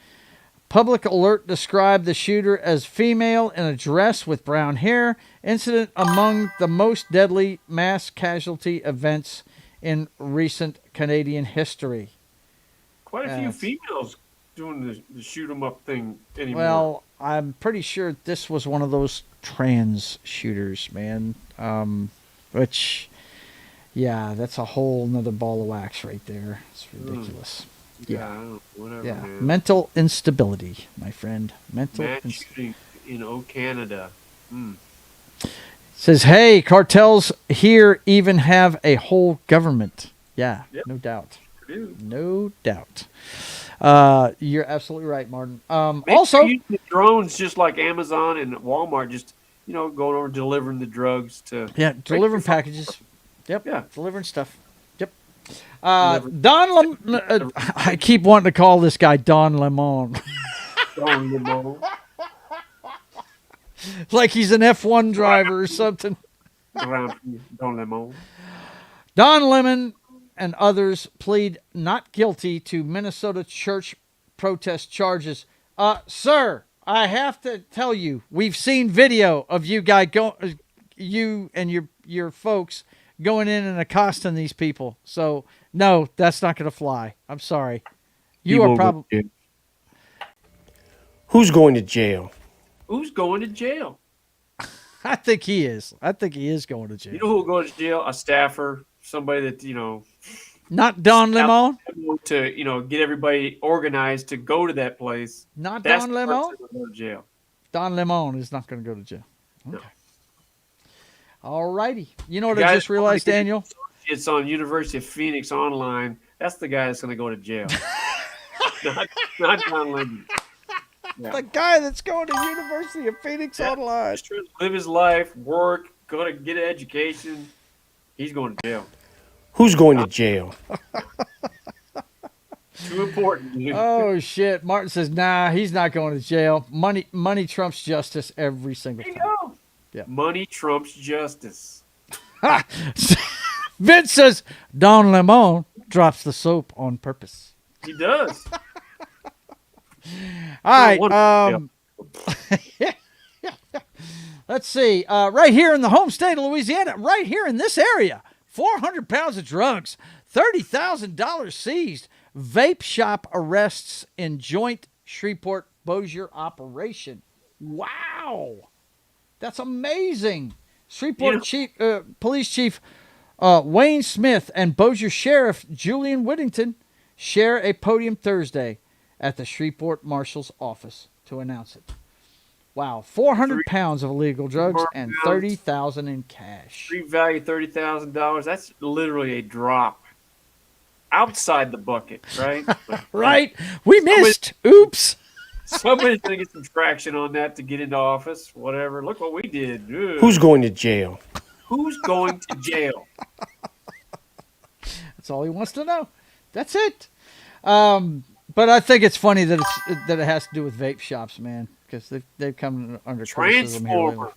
Public alert described the shooter as female in a dress with brown hair. Incident among the most deadly mass casualty events in recent Canadian history. Quite a few females doing the shoot 'em up thing anymore. Well, I'm pretty sure this was one of those trans shooters, man. Which, yeah, that's a whole nother ball of wax right there. It's ridiculous. Yeah, whatever. Yeah, Man. mental instability, my friend. Mental Mass instability. shooting in Canada. Says, hey, cartels here even have a whole government. Yeah, Yep. no doubt. Dude. No doubt. You're absolutely right, Martin. Also, Also, using the drones just like Amazon and Walmart, just going over delivering the drugs to delivering packages. Yep. Yeah. Delivering stuff. Yep. I keep wanting to call this guy Don Lemon. Don Lemon. Like he's an F1 driver or something. Don Lemon. Don Lemon and others plead not guilty to Minnesota church protest charges. Sir, I have to tell you, we've seen video of you and your folks going in and accosting these people. So no, that's not going to fly. I'm sorry. You are probably. Who's going to jail? Who's going to jail? I think he is. I think he is going to jail. You know who will go to jail? A staffer, somebody that Not Don Lemon. To get everybody organized to go to that place. Not That's Don the Lemon. person who'll go to jail. Don Lemon is not going to go to jail. Okay. No. All righty. You know what I just realized, Daniel? It's on University of Phoenix online. That's the guy that's going to go to jail. not Don Lemon. Yeah. The guy that's going to University of Phoenix online. He's trying to live his life, work, go to get an education. He's going to jail. Who's going to jail? Too important. Dude. Oh shit! Martin says, "Nah, he's not going to jail. Money trumps justice every single time." Go. Yeah. Money trumps justice. Vince says, "Don Lemon drops the soap on purpose." He does. All right. Let's see. Right here in the home state of Louisiana, right here in this area, 400 pounds of drugs, $30,000 seized, vape shop arrests in joint Shreveport-Bossier operation. Wow. That's amazing. Shreveport Police Chief Wayne Smith and Bossier Sheriff Julian Whittington share a podium Thursday at the Shreveport Marshal's office to announce it. Wow, 400 pounds of illegal drugs and $30,000 in cash. Street value $30,000. That's literally a drop outside the bucket, right? Right? We missed. Oops. Somebody's going to get some traction on that to get into office, whatever. Look what we did. Ugh. Who's going to jail? Who's going to jail? That's all he wants to know. That's it. But I think it's funny that it has to do with vape shops, man, because they've come under criticism here lately.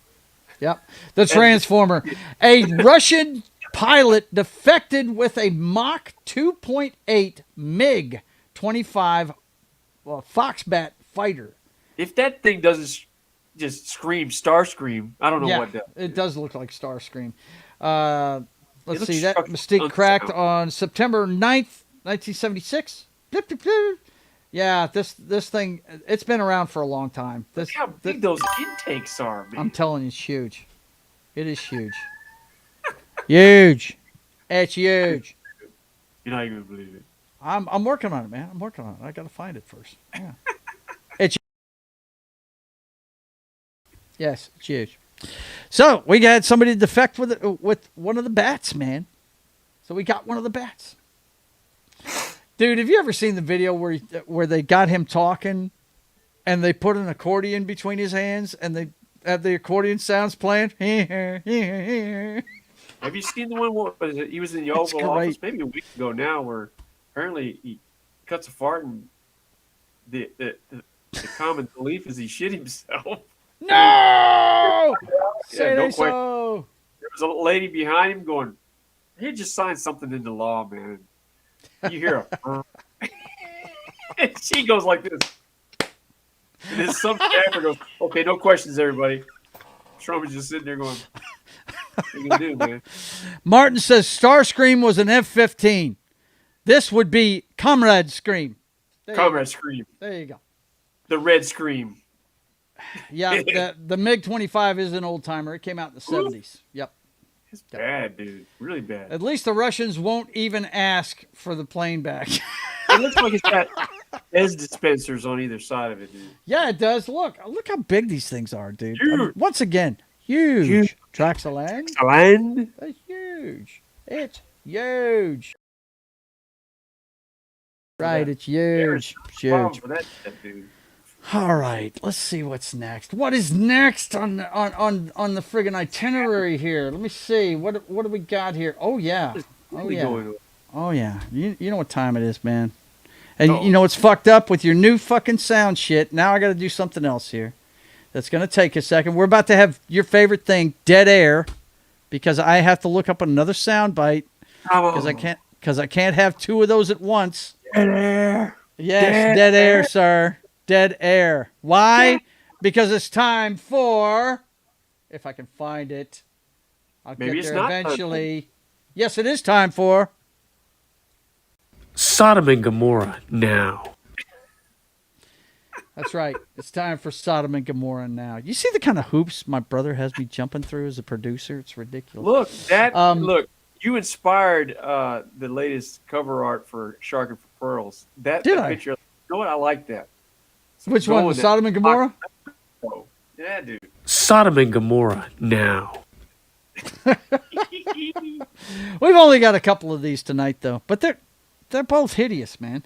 Yep, the Transformer. A Russian pilot defected with a Mach 2.8 MiG-25 Foxbat fighter. If that thing doesn't just scream Starscream, I don't know what does. It does look like Starscream. Let's see. That Mystique unsound. cracked on September 9th, 1976. Yeah, this thing, it's been around for a long time. Look how big those intakes are, man. I'm telling you, it's huge. It is huge. Huge. It's huge. You're not even going to believe it. I'm working on it, man. I'm working on it. I got to find it first. Yeah. It's Yes, it's huge. So we had somebody defect with one of the bats, man. So we got one of the bats. Dude, have you ever seen the video where they got him talking and they put an accordion between his hands and they have the accordion sounds playing? Have you seen the one where he was in the Oval Office maybe a week ago now where apparently he cuts a fart and the common belief is he shit himself? No! Yeah, no question. There was a lady behind him going, he just signed something into law, man. You hear a and she goes like this. And then some staffer goes, okay, no questions, everybody. Trump is just sitting there going, what are you going to do, man? Martin says Starscream was an F-15. This would be Comrade Scream. Comrade Scream. There you go. The Red Scream. Yeah, the MiG-25 is an old-timer. It came out in the 70s. Yep. It's bad, dude. Really bad. At least the Russians won't even ask for the plane back. It looks like it's got EZ dispensers on either side of it, dude. Yeah, it does. Look how big these things are, dude. Huge. Once again, huge. Traxaland. Traxaland. It's huge. It's huge. Right, it's huge. It's huge. For that stuff, dude. All right, let's see what's next. What is next on the friggin' itinerary here? Let me see. What do we got here? Oh yeah. Oh yeah. Oh yeah. You know what time it is, man. And you know what's fucked up with your new fucking sound shit. Now I got to do something else here. That's going to take a second. We're about to have your favorite thing, dead air, because I have to look up another sound bite because I can't have two of those at once. Dead air. Yes, dead air, sir. Dead air. Why? Because it's time for, if I can find it, I'll Maybe get there eventually. Yes, it is time for Sodom and Gomorrah now. That's right. It's time for Sodom and Gomorrah now. You see the kind of hoops my brother has me jumping through as a producer? It's ridiculous. Look, look, you inspired the latest cover art for Shark and for Pearls. That picture, you know what? I like that. So which one? Sodom and Gomorrah? Yeah, dude. Sodom and Gomorrah now. We've only got a couple of these tonight, though, but they're both hideous, man.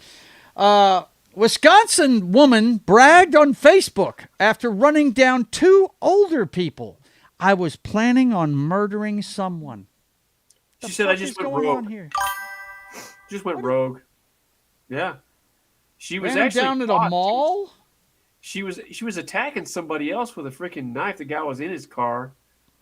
Wisconsin woman bragged on Facebook after running down two older people. I was planning on murdering someone. She said, "I just went rogue." Just went rogue. Yeah, she was actually down at a mall. She was attacking somebody else with a freaking knife. The guy was in his car.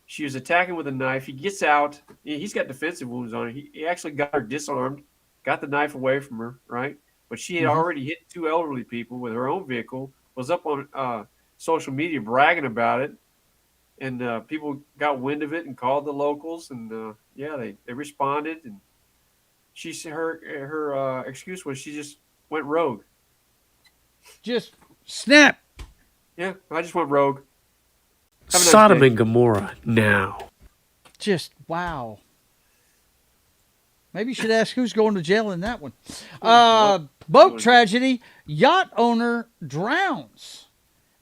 She was attacking with a knife. He gets out. He's got defensive wounds on him. He actually got her disarmed, got the knife away from her, right? But she had already hit two elderly people with her own vehicle, was up on social media bragging about it. And people got wind of it and called the locals. And, they responded. And her excuse was she just went rogue. Just snap. Yeah, I just went rogue. Sodom and Gomorrah now. Just wow. Maybe you should ask who's going to jail in that one. Boat tragedy. Yacht owner drowns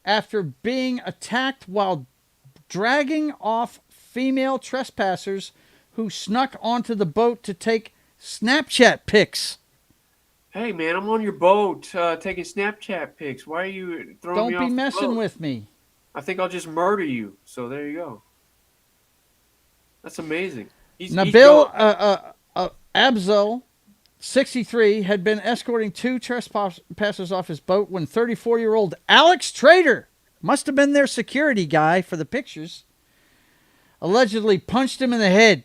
after being attacked while dragging off female trespassers who snuck onto the boat to take Snapchat pics. Hey, man, I'm on your boat taking Snapchat pics. Why are you throwing me off Don't be the messing boat? with me. I think I'll just murder you. So there you go. That's amazing. Nabil Abzel, 63, had been escorting two trespassers off his boat when 34-year-old Alex Trader, must have been their security guy for the pictures, allegedly punched him in the head.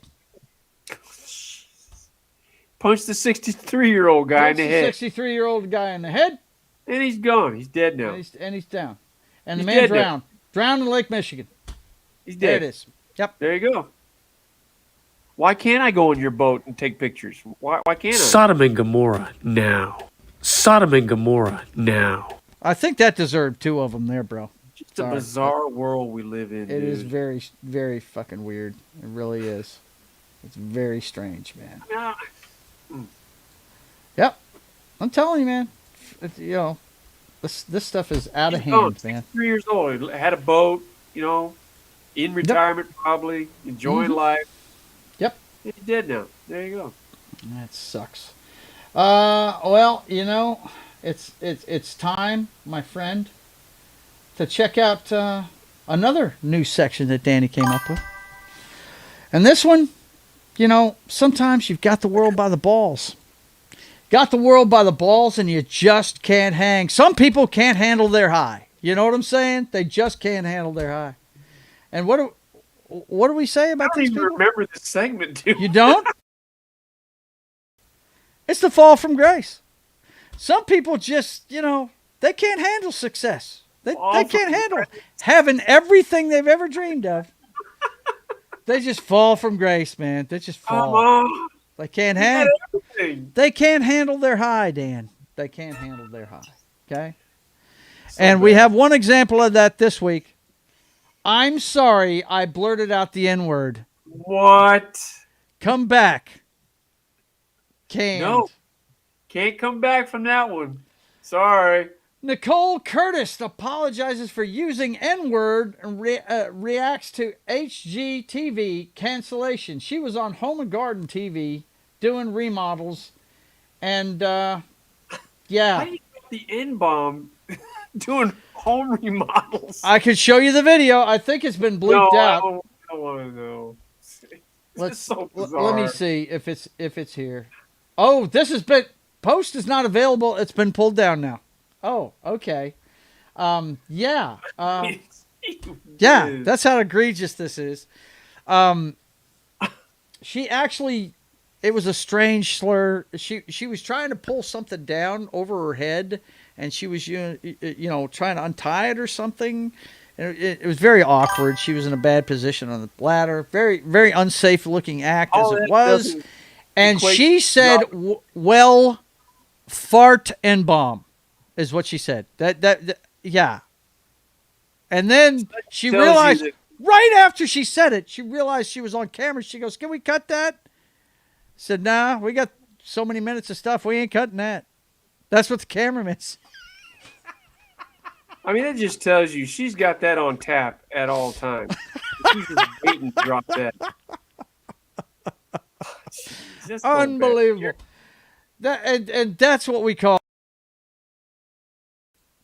Punched the 63-year-old guy in the head. 63-year-old guy in the head. And he's gone. He's dead now. And he's down. And He's the man dead drowned. Drowned in Lake Michigan. He's dead. There it is. Yep. There you go. Why can't I go on your boat and take pictures? Why can't I? Sodom and Gomorrah now. Sodom and Gomorrah now. I think that deserved two of them there, bro. It's a bizarre world we live in. It is very, very fucking weird. It really is. It's very strange, man. Yep. I'm telling you, man. This stuff is out of hand, man. 3 years old. He had a boat. in retirement probably, enjoying life. Yep. He's dead now. There you go. That sucks. Well, it's time, my friend, to check out another new section that Danny came up with. And this one, sometimes you've got the world by the balls. Got the world by the balls and you just can't hang. Some people can't handle their high. You know what I'm saying? They just can't handle their high. And what do we say about these people? I don't even remember this segment, dude. You don't? It's the fall from grace. Some people just, they can't handle success. They can't handle having everything they've ever dreamed of. They just fall from grace, man. They just fall. They can't handle. They can't handle their high, Dan. They can't handle their high. Okay. And we have one example of that this week. I'm sorry, I blurted out the N-word. What? Come back. Canned. No. Can't come back from that one. Sorry. Nicole Curtis apologizes for using N-word and reacts to HGTV cancellation. She was on Home and Garden TV doing remodels. And, How do you get the N-bomb doing home remodels? I could show you the video. I think it's been bleeped out. I don't want to know. Let me see if it's here. Oh, this has been... Post is not available. It's been pulled down now. Oh, okay. Yeah. Yeah, that's how egregious this is. She actually, it was a strange slur. She was trying to pull something down over her head, and she was trying to untie it or something. And it was very awkward. She was in a bad position on the ladder. Very, very unsafe looking act as it was. And she said, "Well, fart and bomb," is what she said. Yeah. And then she realized, right after she said it, she realized she was on camera. She goes, "Can we cut that?" I said, "Nah, we got so many minutes of stuff. We ain't cutting that." That's what the cameraman said. I mean, that just tells you she's got that on tap at all times. She's just waiting to drop that. Jeez, unbelievable. And that's what we call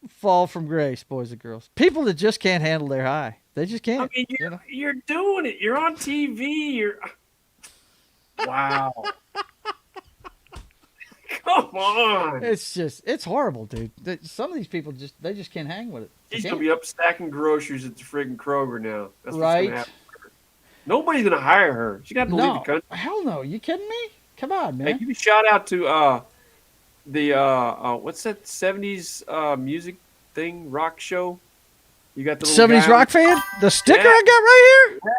fall from grace, boys and girls. People that just can't handle their high. They just can't. I mean, you're doing it. You're on TV. Wow. Come on. It's horrible, dude. Some of these people they just can't hang with it. She's going to be up stacking groceries at the friggin' Kroger now. That's what's right. going to happen. Nobody's going to hire her. She got to leave the country. Hell no. You kidding me? Come on, man. Hey, give a shout out to what's that 70s music thing, rock show? You got the 70s rock fan? The sticker I got right here? Yeah.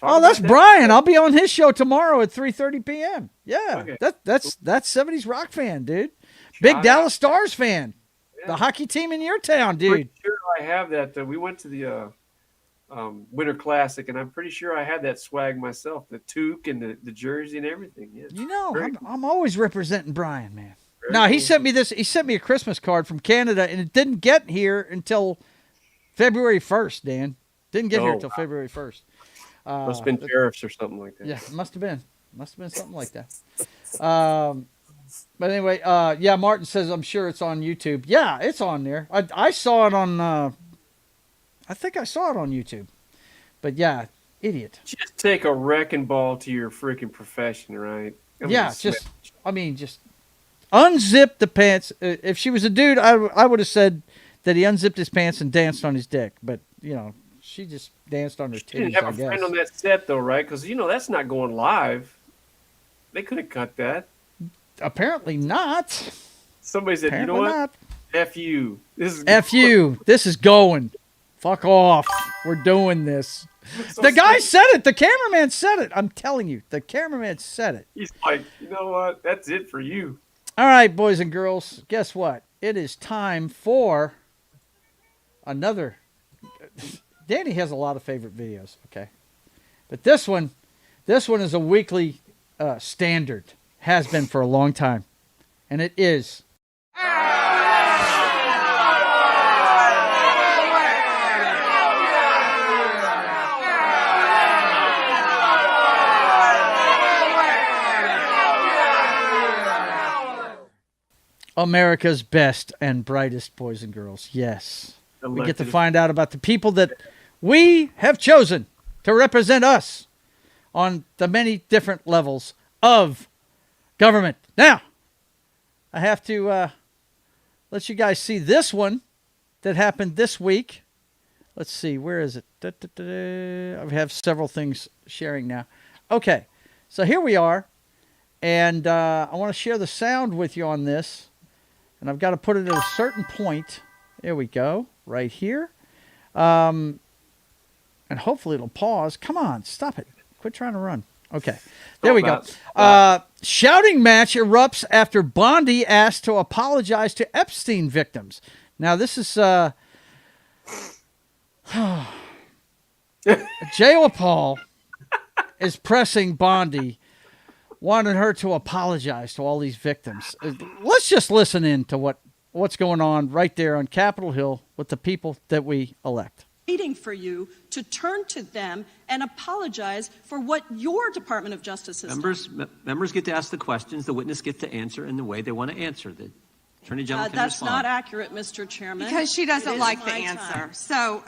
Oh, that's Brian. I'll be on his show tomorrow at 3:30 p.m. Yeah, okay. that's 70s rock fan, dude. Big Dallas Stars fan. Yeah. The hockey team in your town, dude. Pretty sure I have that. We went to the Winter Classic, and I'm pretty sure I had that swag myself, the toque and the jersey and everything. Yeah, I'm always representing Brian, man. Very cool. He sent me this. He sent me a Christmas card from Canada, and it didn't get here until February 1st, Dan. Didn't get here until February 1st. Must have been tariffs or something like that. Yeah, must have been something like that. But anyway, Martin says, I'm sure it's on YouTube. Yeah, it's on there. I saw it on, I think I saw it on YouTube. But yeah, idiot. Just take a wrecking ball to your freaking profession, right? Just unzip the pants. If she was a dude, I would have said that he unzipped his pants and danced on his dick. But, she just danced on her titties, She didn't have a friend on that set, though, right? Because, that's not going live. They could have cut that. Apparently not. Somebody said, Apparently you know what? not. F you. F you. This is going. Fuck off. We're doing this. The guy said it. The cameraman said it. I'm telling you. The cameraman said it. He's like, you know what? That's it for you. All right, boys and girls. Guess what? It is time for another... Danny has a lot of favorite videos, okay? But this one is a weekly standard. Has been for a long time. And it is... America's best and brightest boys and girls. Yes. We get to find out about the people that we have chosen to represent us on the many different levels of government. Now, I have to let you guys see this one that happened this week. Let's see, where is it? I have several things sharing now. Okay, so here we are, and I want to share the sound with you on this, and I've got to put it at a certain point. There we go, right here. And hopefully it'll pause. Come on, stop it. Quit trying to run. Okay, there we go. Shouting match erupts after Bondi asked to apologize to Epstein victims. Now, this is Jayla Paul is pressing Bondi, wanting her to apologize to all these victims. Let's just listen in to what's going on right there on Capitol Hill with the people that we elect. Waiting for you to turn to them and apologize for what your Department of Justice has done. Members get to ask the questions. The witness gets to answer in the way they want to answer. The Attorney General can That's respond. not accurate, Mr. Chairman. Because she doesn't like the answer. Time. So,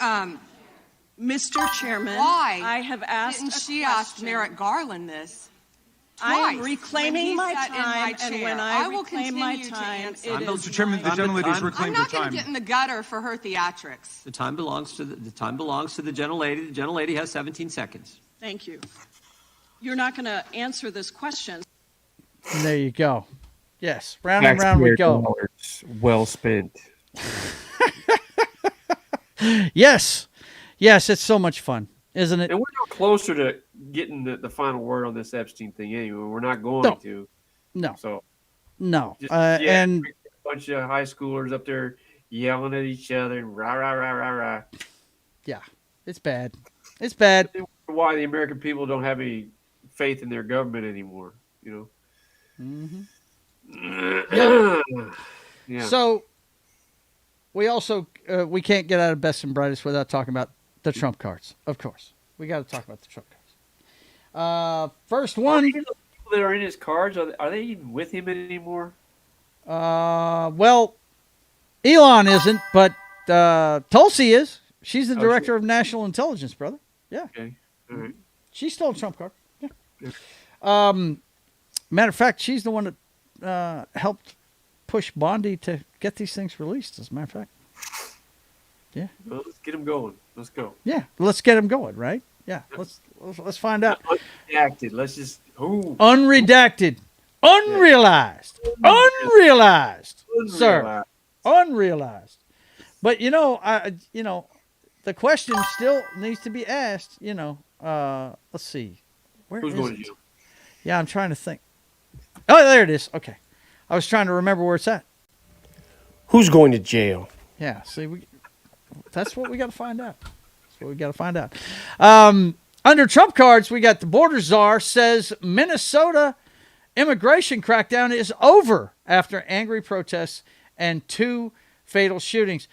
Mr. Chairman, why I have asked didn't she ask Merrick Garland this? I am Twice, reclaiming when he my sat in time, chair. and when I will reclaim my continue to time, answer. it is Mr. Chairman, the gentlelady's I'm reclaimed her not going time. to get in the gutter for her theatrics. The time belongs to the time belongs to the gentlelady. The gentlelady has 17 seconds. Thank you. You're not going to answer this question. And there you go. Yes, round and round we go. Well spent. Yes, it's so much fun, isn't it? And we're no closer to getting the final word on this Epstein thing anyway. We're not going to. No. So. No. Just, and a bunch of high schoolers up there yelling at each other and rah, rah, rah, rah, rah. Yeah, it's bad. It's bad. Why the American people don't have any faith in their government anymore, you know? Mm-hmm. Yeah. So we also we can't get out of best and brightest without talking about the Trump cards. Of course, we got to talk about the Trump cards. First one. Are the people that are in his cards, are they even with him anymore? Well, Elon isn't, but Tulsi is. She's the director of national intelligence, brother. Yeah. Okay. All right. She's still a Trump card. Yeah. Matter of fact, she's the one that helped push Bondi to get these things released, as a matter of fact. Yeah. Well, let's get them going. Let's go. Yeah, let's get them going, right? Yeah, let's find out. Unredacted. Let's just unredacted, unrealized, sir, unrealized. But the question still needs to be asked. Let's see, who's going to jail? Yeah, I'm trying to think. Oh, there it is. Okay, I was trying to remember where it's at. Who's going to jail? Yeah, see, that's what we got to find out. That's what we got to find out. Under Trump cards, we got the border czar says Minnesota immigration crackdown is over after angry protests and 2 fatal shootings.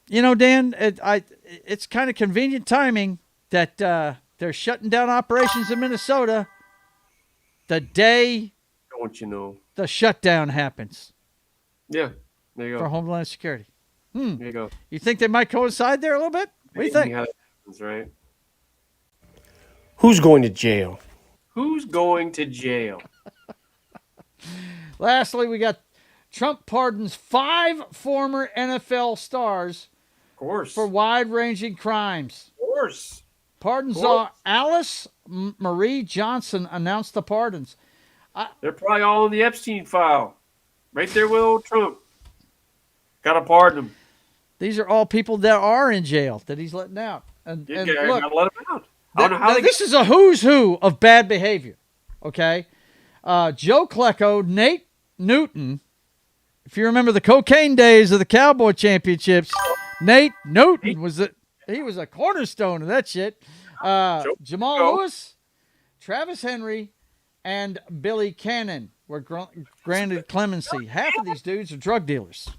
Dan, it's kind of convenient timing that they're shutting down operations in Minnesota the day the shutdown happens. Yeah, there you go. For Homeland Security. There you go. You think they might coincide there a little bit? What do you think? That's right. Who's going to jail? Who's going to jail? Lastly, we got Trump pardons 5 former NFL stars for wide-ranging crimes. Of course. Pardons Alice Marie Johnson announced the pardons. They're probably all in the Epstein file. Right there with old Trump. Got to pardon them. These are all people that are in jail that he's letting out. And look, gotta let them out. I don't know how this is a who's who of bad behavior. Okay? Joe Klecko, Nate Newton. If you remember the cocaine days of the Cowboy Championships, Nate Newton was a cornerstone of that shit. Jamal Lewis, Travis Henry, and Billy Cannon were granted clemency. Half of these dudes are drug dealers.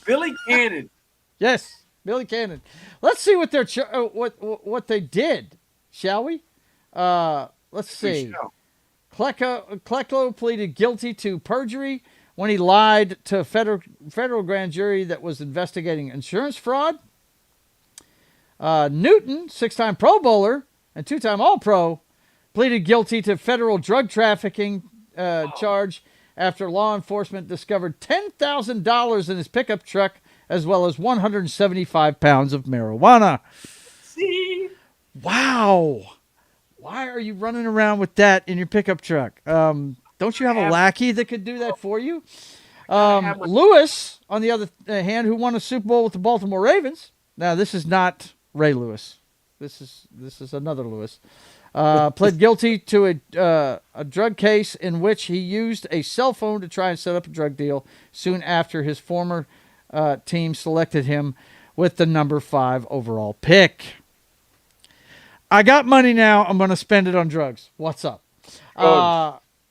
Billy Cannon. Yes, Billy Cannon. Let's see what they're what they did, shall we? Let's see. Klecko pleaded guilty to perjury, when he lied to a federal grand jury that was investigating insurance fraud. Newton, 6-time Pro Bowler and 2-time All-Pro, pleaded guilty to federal drug trafficking charge after law enforcement discovered $10,000 in his pickup truck, as well as 175 pounds of marijuana. See? Wow. Why are you running around with that in your pickup truck? Don't you have a lackey that could do that for you? Lewis, on the other hand, who won a Super Bowl with the Baltimore Ravens. Now, this is not Ray Lewis. This is another Lewis. Pled guilty to a drug case in which he used a cell phone to try and set up a drug deal soon after his former team selected him with the number 5 overall pick. I got money now. I'm going to spend it on drugs. What's up?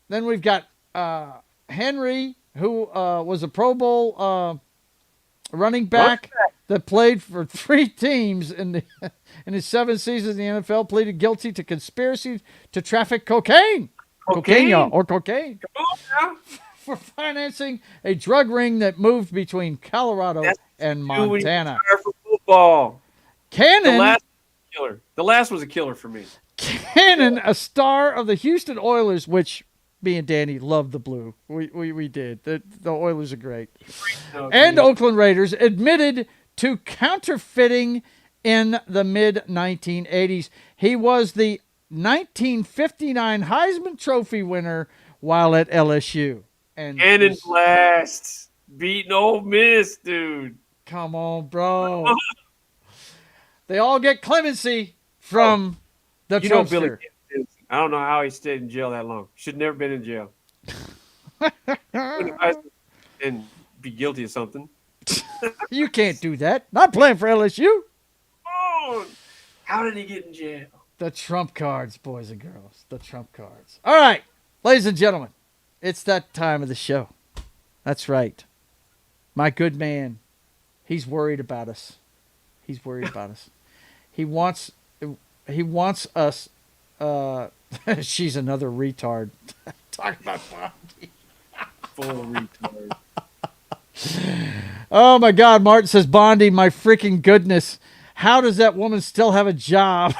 Then we've got Henry, who was a Pro Bowl running back that played for 3 teams in his 7 seasons in the NFL, pleaded guilty to conspiracy to traffic cocaine. Cocaine, y'all, or cocaine. Come on now. For financing a drug ring that moved between Colorado and Montana. For football. Cannon. The last was a killer for me. Cannon, a star of the Houston Oilers, which me and Danny loved the blue. We did. The Oilers are great. And Oakland Raiders admitted to counterfeiting in the mid-1980s. He was the 1959 Heisman Trophy winner while at LSU. And Cannon Blast beating Ole Miss, dude. Come on, bro. They all get clemency from the Trumpster. I don't know how he stayed in jail that long. Should never been in jail. And be guilty of something. You can't do that. Not playing for LSU. Oh, how did he get in jail? The Trump cards, boys and girls. The Trump cards. All right, ladies and gentlemen, it's that time of the show. That's right. My good man, he's worried about us. He's worried about us. He wants us. She's another retard. Talk about Bondi. Full retard. Oh my God, Martin says, Bondi, my freaking goodness. How does that woman still have a job?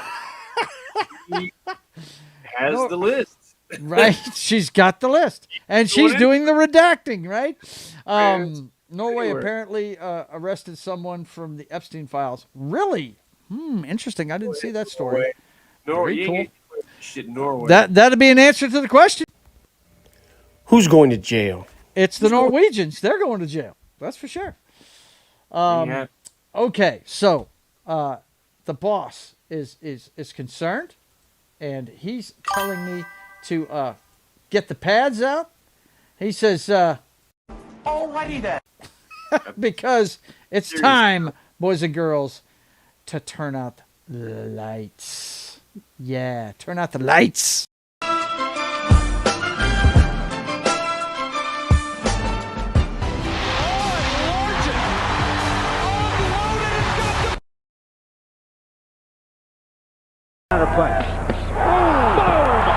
He has the list. Right? She's got the list. And she's doing the redacting, right? Norway apparently arrested someone from the Epstein files. Really? Interesting. I didn't see that story. Norway. Very cool. Shit, Norway. That'd be an answer to the question. Who's going to jail? It's the Norwegians. They're going to jail. That's for sure. Okay, so the boss is concerned, and he's telling me to get the pads out. He says, Alrighty then. because it's time, boys and girls, to turn out the lights. Yeah, turn out the lights.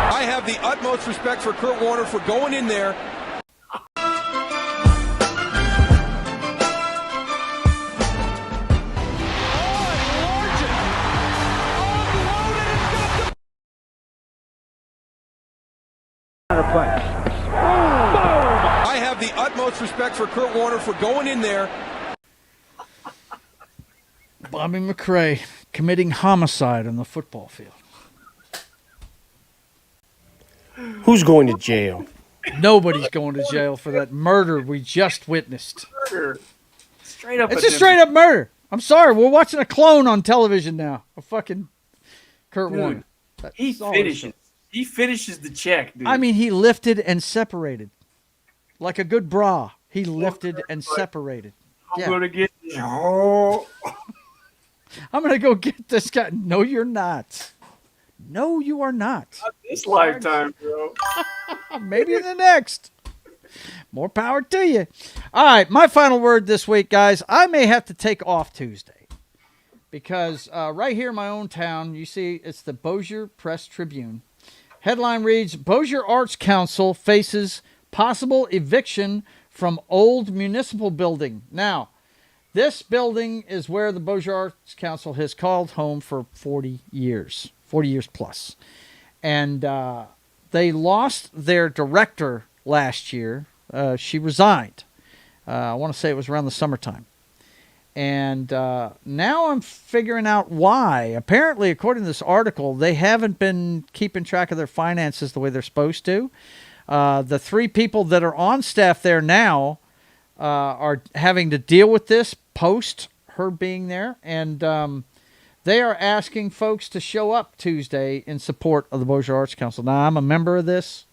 I have the utmost respect for Kurt Warner for going in there. I have the utmost respect for Kurt Warner for going in there. Bobby McRae committing homicide on the football field. Who's going to jail? Nobody's going to jail for that murder we just witnessed. Murder. Straight up. It's a straight up murder. I'm sorry. We're watching a clone on television now. A fucking Kurt Warner. He finishes. He finishes the check, dude. I mean, he lifted and separated. Like a good bra. He lifted and separated. I'm going to get this. Oh. I'm going to go get this guy. No, you're not. No, you are not. Not this lifetime, bro. Maybe in the next. More power to you. All right, my final word this week, guys. I may have to take off Tuesday because right here in my own town, you see it's the Bossier Press Tribune. Headline reads, Bossier Arts Council faces possible eviction from old municipal building. Now, this building is where the Bossier Arts Council has called home for 40 years plus. And they lost their director last year. She resigned. I want to say it was around the summertime. And now I'm figuring out why. Apparently, according to this article, they haven't been keeping track of their finances the way they're supposed to. The 3 people that are on staff there now are having to deal with this post her being there. And they are asking folks to show up Tuesday in support of the Bossier Arts Council. Now, I'm a member of this.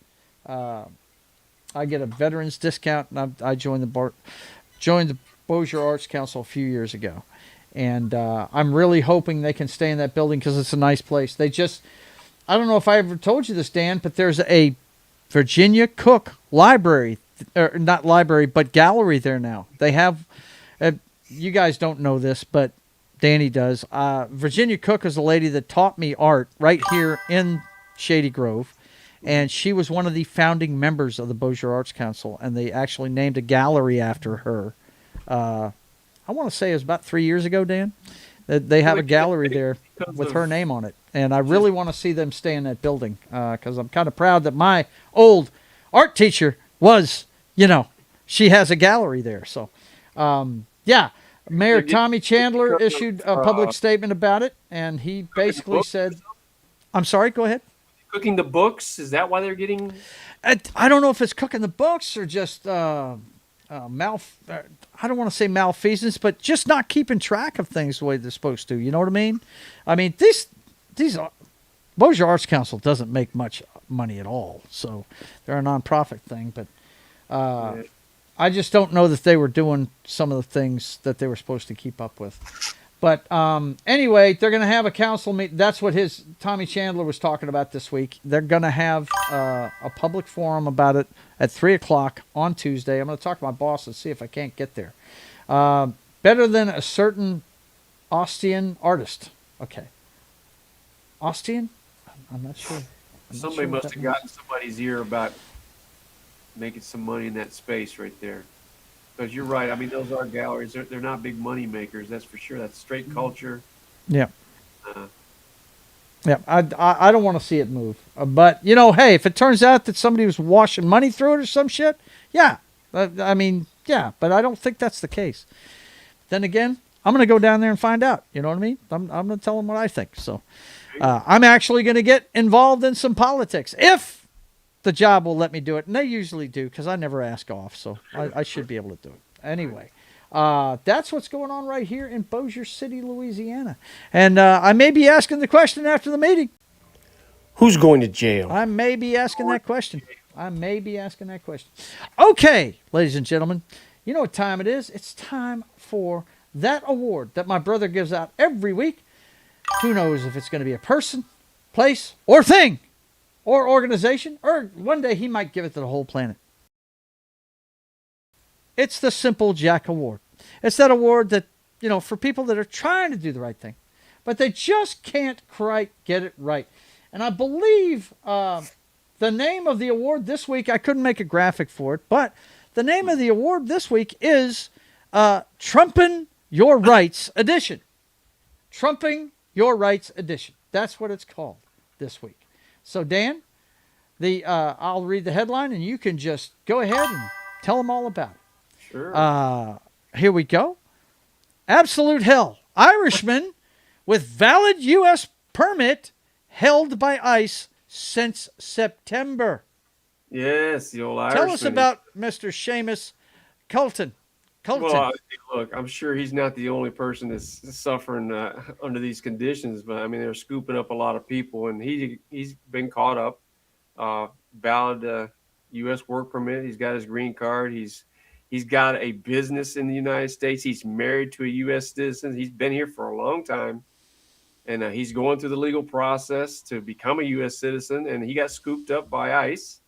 I get a veterans discount, and I joined the Bossier Arts Council a few years ago. And I'm really hoping they can stay in that building because it's a nice place. I don't know if I ever told you this, Dan, but there's a Virginia Cook library, or not library, but gallery there now. They have, you guys don't know this, but Danny does. Virginia Cook is a lady that taught me art right here in Shady Grove. And she was one of the founding members of the Bossier Arts Council, and they actually named a gallery after her. I want to say it was about 3 years ago, Dan. They have a gallery there with her name on it. And I really want to see them stay in that building because I'm kind of proud that my old art teacher was, she has a gallery there. So, yeah. Mayor Tommy Chandler issued a public statement about it, and he basically said, I'm sorry, go ahead. Cooking the books? Is that why they're getting? I don't know if it's cooking the books or just I don't want to say malfeasance, but just not keeping track of things the way they're supposed to. You know what I mean? I mean, these Bossier Arts Council doesn't make much money at all, so they're a nonprofit thing. But I just don't know that they were doing some of the things that they were supposed to keep up with. But anyway, they're going to have a council meeting. That's what Tommy Chandler was talking about this week. They're going to have a public forum about it at 3 o'clock on Tuesday. I'm going to talk to my boss and see if I can't get there. Better than a certain Austrian artist. Okay. Austrian? I'm not sure. Somebody must have gotten somebody's ear about making some money in that space right there. Because you're right. I mean, those are galleries. They're not big money makers. That's for sure. That's straight culture. Yeah. Yeah. I don't want to see it move. But, hey, if it turns out that somebody was washing money through it or some shit, yeah. I mean, yeah. But I don't think that's the case. Then again, I'm going to go down there and find out. You know what I mean? I'm going to tell them what I think. So I'm actually going to get involved in some politics if the job will let me do it. And they usually do because I never ask off. So I should be able to do it. Anyway, that's what's going on right here in Bossier City, Louisiana. And I may be asking the question after the meeting. Who's going to jail? I may be asking that question. Okay, ladies and gentlemen, you know what time it is? It's time for that award that my brother gives out every week. Who knows if it's going to be a person, place, or thing, or organization, or one day he might give it to the whole planet. It's the Simple Jack Award. It's that award that, for people that are trying to do the right thing, but they just can't quite get it right. And I believe the name of the award this week, I couldn't make a graphic for it, but the name of the award this week is Trumpin' Your Rights Edition. Trumping Your Rights Edition. That's what it's called this week. So, Dan, I'll read the headline, and you can just go ahead and tell them all about it. Sure. Here we go. Absolute hell. Irishman with valid U.S. permit held by ICE since September. Yes, the old Irishman. Tell us about Mr. Seamus Colton. Well, look, I'm sure he's not the only person that's suffering under these conditions, but I mean, they're scooping up a lot of people, and he's been caught up. Valid U.S. work permit. He's got his green card. He's got a business in the United States. He's married to a U.S. citizen. He's been here for a long time, and he's going through the legal process to become a U.S. citizen, and he got scooped up by ICE.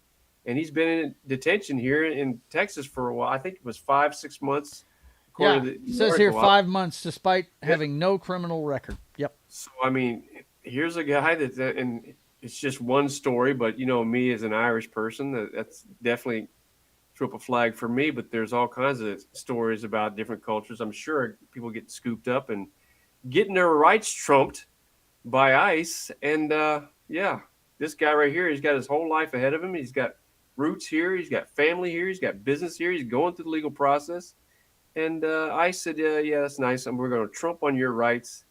And he's been in detention here in Texas for a while. I think it was 5-6 months. Yeah, it says here 5 months despite having no criminal record. Yep. So, I mean, here's a guy and it's just one story, but, me as an Irish person, that's definitely threw up a flag for me, but there's all kinds of stories about different cultures. I'm sure people get scooped up and getting their rights trumped by ICE. And yeah, this guy right here, he's got his whole life ahead of him. He's got roots here. He's got family here. He's got business here. He's going through the legal process. And ICE said, yeah, that's nice. And we're going to trump on your rights.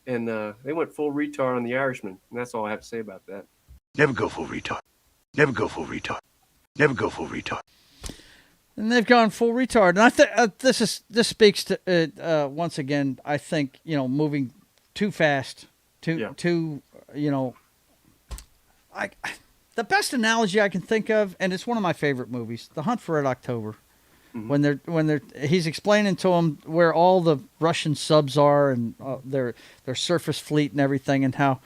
And they went full retard on the Irishman. And that's all I have to say about that. Never go full retard. Never go full retard. Never go full retard. And they've gone full retard. And I think this speaks to once again. I think moving too fast, too the best analogy I can think of, and it's one of my favorite movies, The Hunt for Red October. Mm-hmm. When he's explaining to them where all the Russian subs are and their surface fleet and everything, and how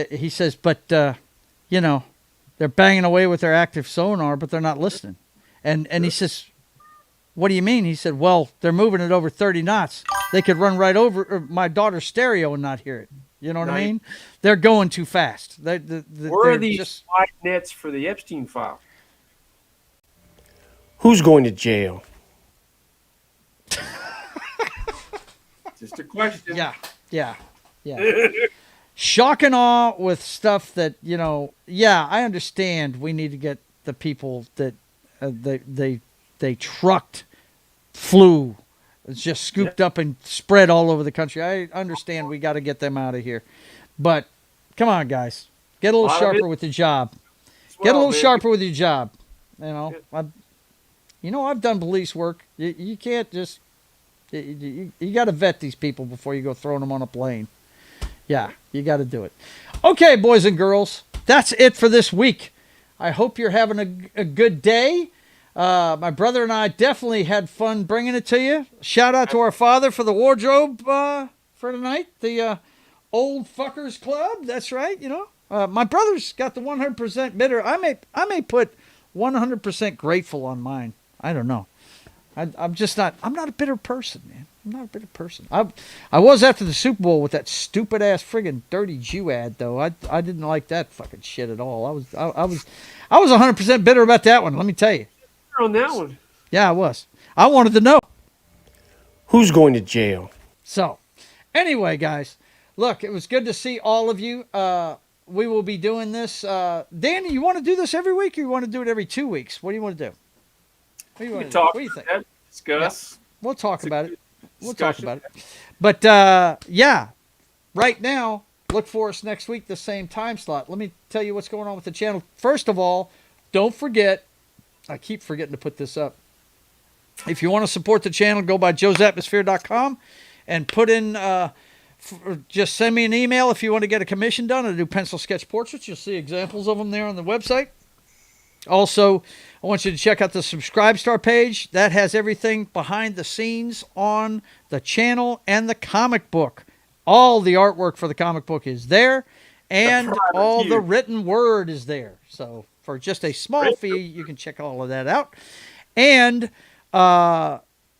he says, but they're banging away with their active sonar, but they're not listening. And he says, what do you mean? He said, well, they're moving it over 30 knots. They could run right over my daughter's stereo and not hear it. You know what I mean? They're going too fast. Where are these wide nets for the Epstein file? Who's going to jail? Just a question. Yeah. Shock and awe with stuff that, I understand we need to get the people that they trucked flu. It's just scooped up and spread all over the country. I understand we got to get them out of here. But come on, guys. Get a little sharper with the job. Get a little sharper with your job. I've done police work. You can't just... You got to vet these people before you go throwing them on a plane. Yeah, you got to do it. Okay, boys and girls. That's it for this week. I hope you're having a good day. My brother and I definitely had fun bringing it to you. Shout out to our father for the wardrobe for tonight. The Old Fuckers Club. That's right. My brother's got the 100% bitter. I may put 100% grateful on mine. I don't know. I'm not a bitter person, man. I'm not a bitter person. I was after the Super Bowl with that stupid ass friggin' dirty Jew ad though. I didn't like that fucking shit at all. I was 100% bitter about that one. Let me tell you. On that one. Yeah, I was. I wanted to know who's going to jail. So, anyway, guys, look, it was good to see all of you. We will be doing this. Danny, you want to do this every week, or you want to do it every 2 weeks? What do you want to do? What do you think? Discuss. Yeah, we'll talk about it. We'll talk about it. But right now, look for us next week, the same time slot. Let me tell you what's going on with the channel. First of all, don't forget. I keep forgetting to put this up. If you want to support the channel, go by JoesAtmosfere.com and put in, just send me an email if you want to get a commission done. I do pencil sketch portraits. You'll see examples of them there on the website. Also, I want you to check out the Subscribe Star page. That has everything behind the scenes on the channel and the comic book. All the artwork for the comic book is there, and all the written word is there. So for just a small fee, you can check all of that out. And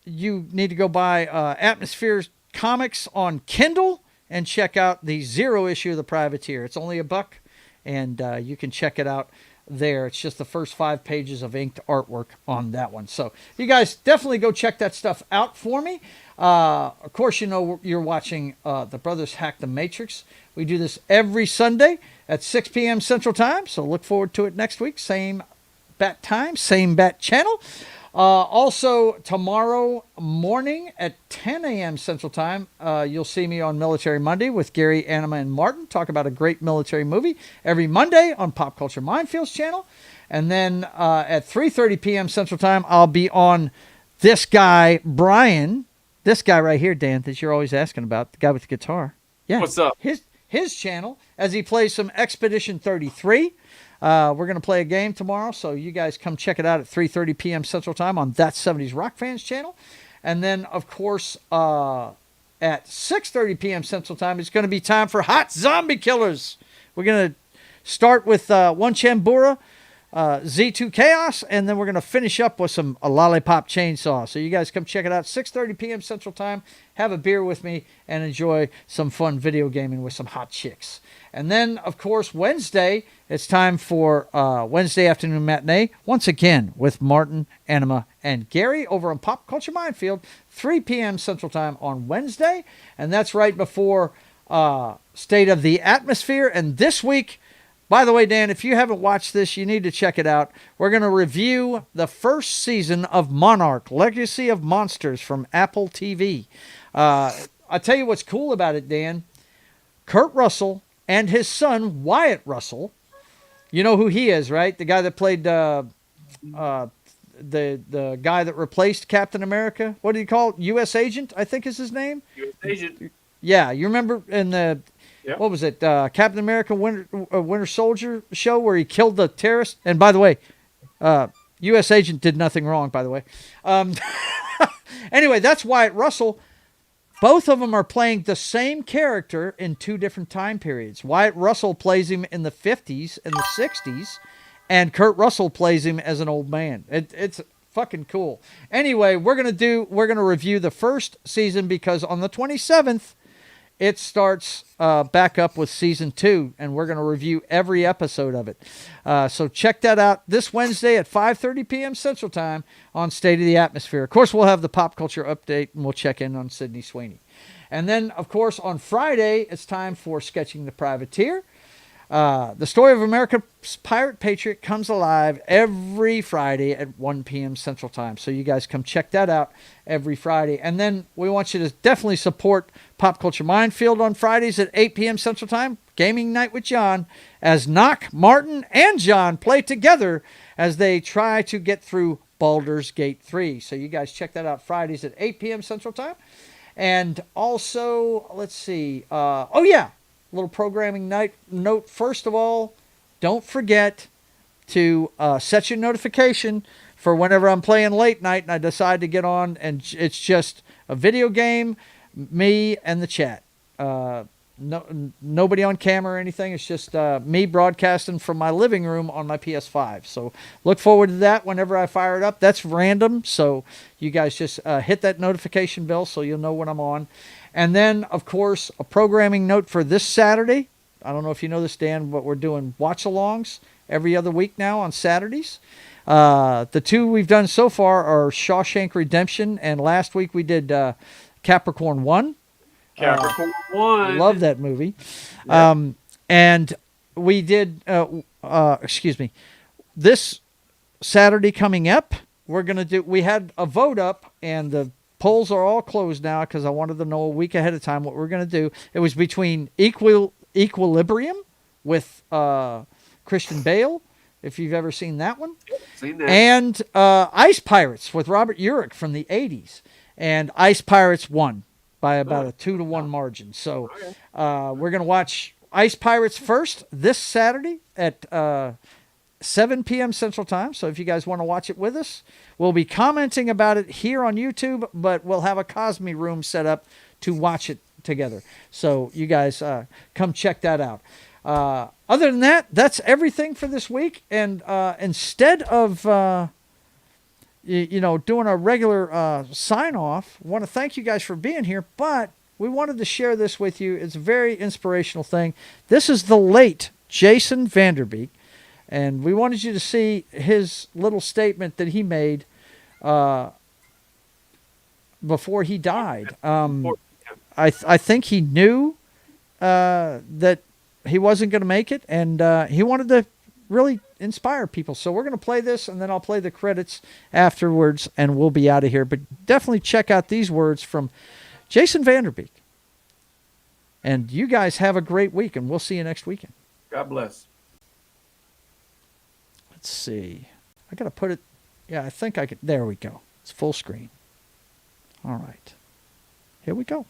you need to go buy Atmosphere Comics on Kindle and check out the 0 issue of The Privateer. It's only $1, and you can check it out there. It's just the first 5 pages of inked artwork on that one. So you guys definitely go check that stuff out for me. Of course, you're watching The Brothers Hack the Matrix. We do this every Sunday at 6 p.m. Central Time, so look forward to it next week. Same bat time, same bat channel. Also, tomorrow morning at 10 a.m. Central Time, you'll see me on Military Monday with Gary, Anima, and Martin. Talk about a great military movie every Monday on Pop Culture Minefields channel. And then at 3:30 p.m. Central Time, I'll be on this guy, Brian. This guy right here, Dan, that you're always asking about, the guy with the guitar. Yeah. What's up? His channel, as he plays some Expedition 33. We're going to play a game tomorrow, so you guys come check it out at 3:30 p.m. Central Time on That 70s Rock Fans channel. And then, of course, at 6:30 p.m. Central Time, it's going to be time for Hot Zombie Killers. We're going to start with One Chambura, Z2 Chaos, and then we're going to finish up with a Lollipop Chainsaw. So you guys come check it out, 6:30 p.m. Central Time. Have a beer with me and enjoy some fun video gaming with some hot chicks. And then, of course, Wednesday, it's time for Wednesday Afternoon Matinee, once again with Martin, Anima, and Gary over on Pop Culture Minefield, 3 p.m. Central Time on Wednesday. And that's right before State of the Atmosphere. And this week, by the way, Dan, if you haven't watched this, you need to check it out. We're going to review the first season of Monarch, Legacy of Monsters from Apple TV. I'll tell you what's cool about it, Dan. Kurt Russell and his son, Wyatt Russell. You know who he is, right? The guy that played the guy that replaced Captain America. What do you call it? U.S. Agent, I think is his name. U.S. Agent. Yeah, you remember in the, what was it, Captain America Winter Soldier show where he killed the terrorist? And by the way, U.S. Agent did nothing wrong, by the way. Anyway, that's Wyatt Russell. Both of them are playing the same character in two different time periods. Wyatt Russell plays him in the 50s and the 60s, and Kurt Russell plays him as an old man. It's fucking cool. Anyway, we're gonna review the first season because on the 27th, it starts back up with season 2, and we're gonna review every episode of it. So check that out this Wednesday at 5:30 p.m. Central Time on State of the Atmosphere. Of course, we'll have the pop culture update, and we'll check in on Sydney Sweeney. And then, of course, on Friday, it's time for Sketching the Privateer. The story of America's Pirate Patriot comes alive every Friday at 1 p.m. Central Time. So you guys come check that out every Friday. And then we want you to definitely support Pop Culture Minefield on Fridays at 8 p.m. Central Time. Gaming Night with John, as Knock, Martin, and John play together as they try to get through Baldur's Gate 3. So you guys check that out Fridays at 8 p.m. Central Time. And also, let's see. Little programming note. First of all, don't forget to set your notification for whenever I'm playing late night and I decide to get on, and it's just a video game, me and the chat. Nobody on camera or anything. It's just me broadcasting from my living room on my PS5. So look forward to that whenever I fire it up. That's random, so you guys just hit that notification bell so you'll know when I'm on. And then, of course, a programming note for this Saturday. I don't know if you know this, Dan, but we're doing watch-alongs every other week now on Saturdays. The two we've done so far are Shawshank Redemption, and last week we did Capricorn 1. Capricorn 1. Love that movie. Yeah. And we did, this Saturday coming up, we had a vote up, and the polls are all closed now because I wanted to know a week ahead of time what we're going to do. It was between Equilibrium with Christian Bale, if you've ever seen that one. Seen that. And Ice Pirates with Robert Urich from the 80s. And Ice Pirates won by about a 2-1 margin. So we're going to watch Ice Pirates first this Saturday at 7 p.m. Central Time. So if you guys want to watch it with us, we'll be commenting about it here on YouTube, but we'll have a Cosme room set up to watch it together. So you guys come check that out. Other than that, that's everything for this week. And instead of doing a regular sign-off, I want to thank you guys for being here, but we wanted to share this with you. It's a very inspirational thing. This is the late Jason Van Der Beek. And we wanted you to see his little statement that he made before he died. I think he knew that he wasn't going to make it, and he wanted to really inspire people. So we're going to play this, and then I'll play the credits afterwards, and we'll be out of here. But definitely check out these words from Jason Van Der Beek. And you guys have a great week, and we'll see you next weekend. God bless. Let's see. I got to put it. Yeah, I think I could. There we go. It's full screen. All right. Here we go.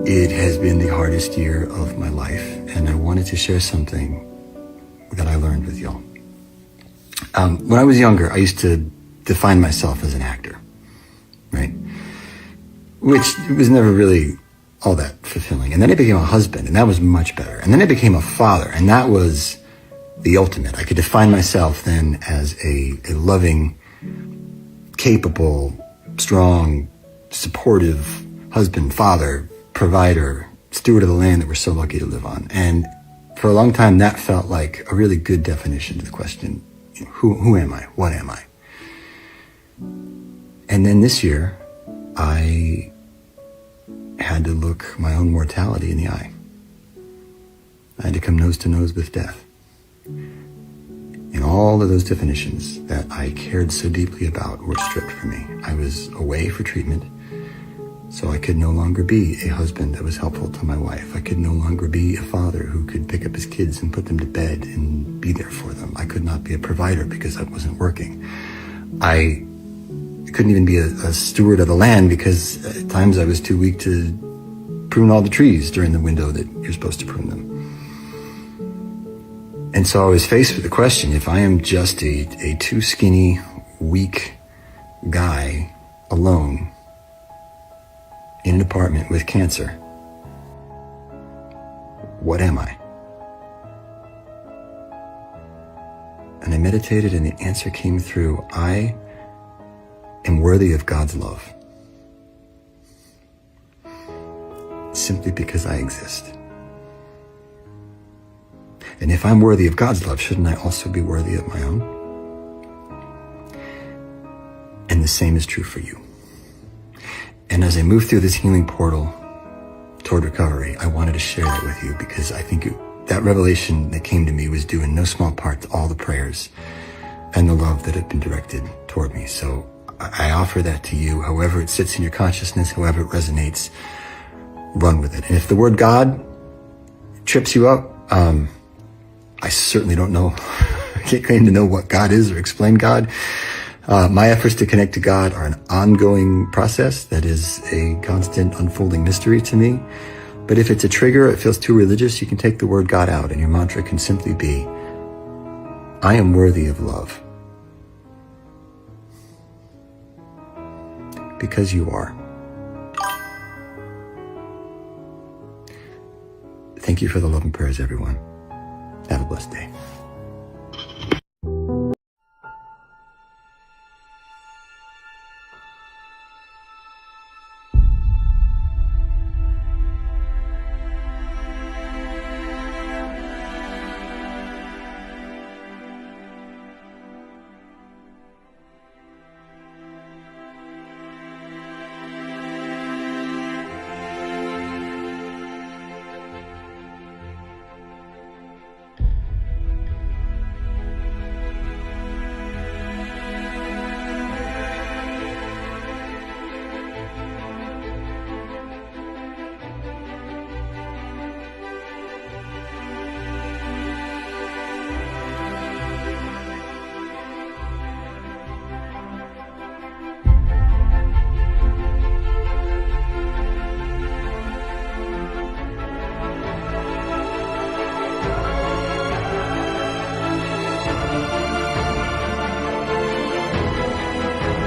It has been the hardest year of my life, and I wanted to share something that I learned with y'all. When I was younger, I used to define myself as an actor, right? Which was never really all that fulfilling. And then I became a husband, and that was much better. And then I became a father, and that was the ultimate. I could define myself then as a loving, capable strong, supportive husband, father, provider, steward of the land that we're so lucky to live on. And for a long time, that felt like a really good definition to the question, who am I? What am I? And then this year, I had to look my own mortality in the eye. I had to come nose to nose with death. And all of those definitions that I cared so deeply about were stripped from me. I was away for treatment, so I could no longer be a husband that was helpful to my wife. I could no longer be a father who could pick up his kids and put them to bed and be there for them. I could not be a provider because I wasn't working. I couldn't even be a steward of the land because at times I was too weak to prune all the trees during the window that you're supposed to prune them. And so I was faced with the question, if I am just a too skinny, weak guy alone in an apartment with cancer, what am I? And I meditated and the answer came through, I am worthy of God's love. Simply because I exist. And if I'm worthy of God's love, shouldn't I also be worthy of my own? And the same is true for you. And as I move through this healing portal toward recovery, I wanted to share that with you because I think that revelation that came to me was due in no small part to all the prayers and the love that have been directed toward me. So I offer that to you, however it sits in your consciousness, however it resonates, run with it. And if the word God trips you up, I certainly don't know. I can't claim to know what God is or explain God. My efforts to connect to God are an ongoing process that is a constant unfolding mystery to me. But if it's a trigger, it feels too religious, you can take the word God out and your mantra can simply be, I am worthy of love. Because you are. Thank you for the love and prayers, everyone. Have a blessed day.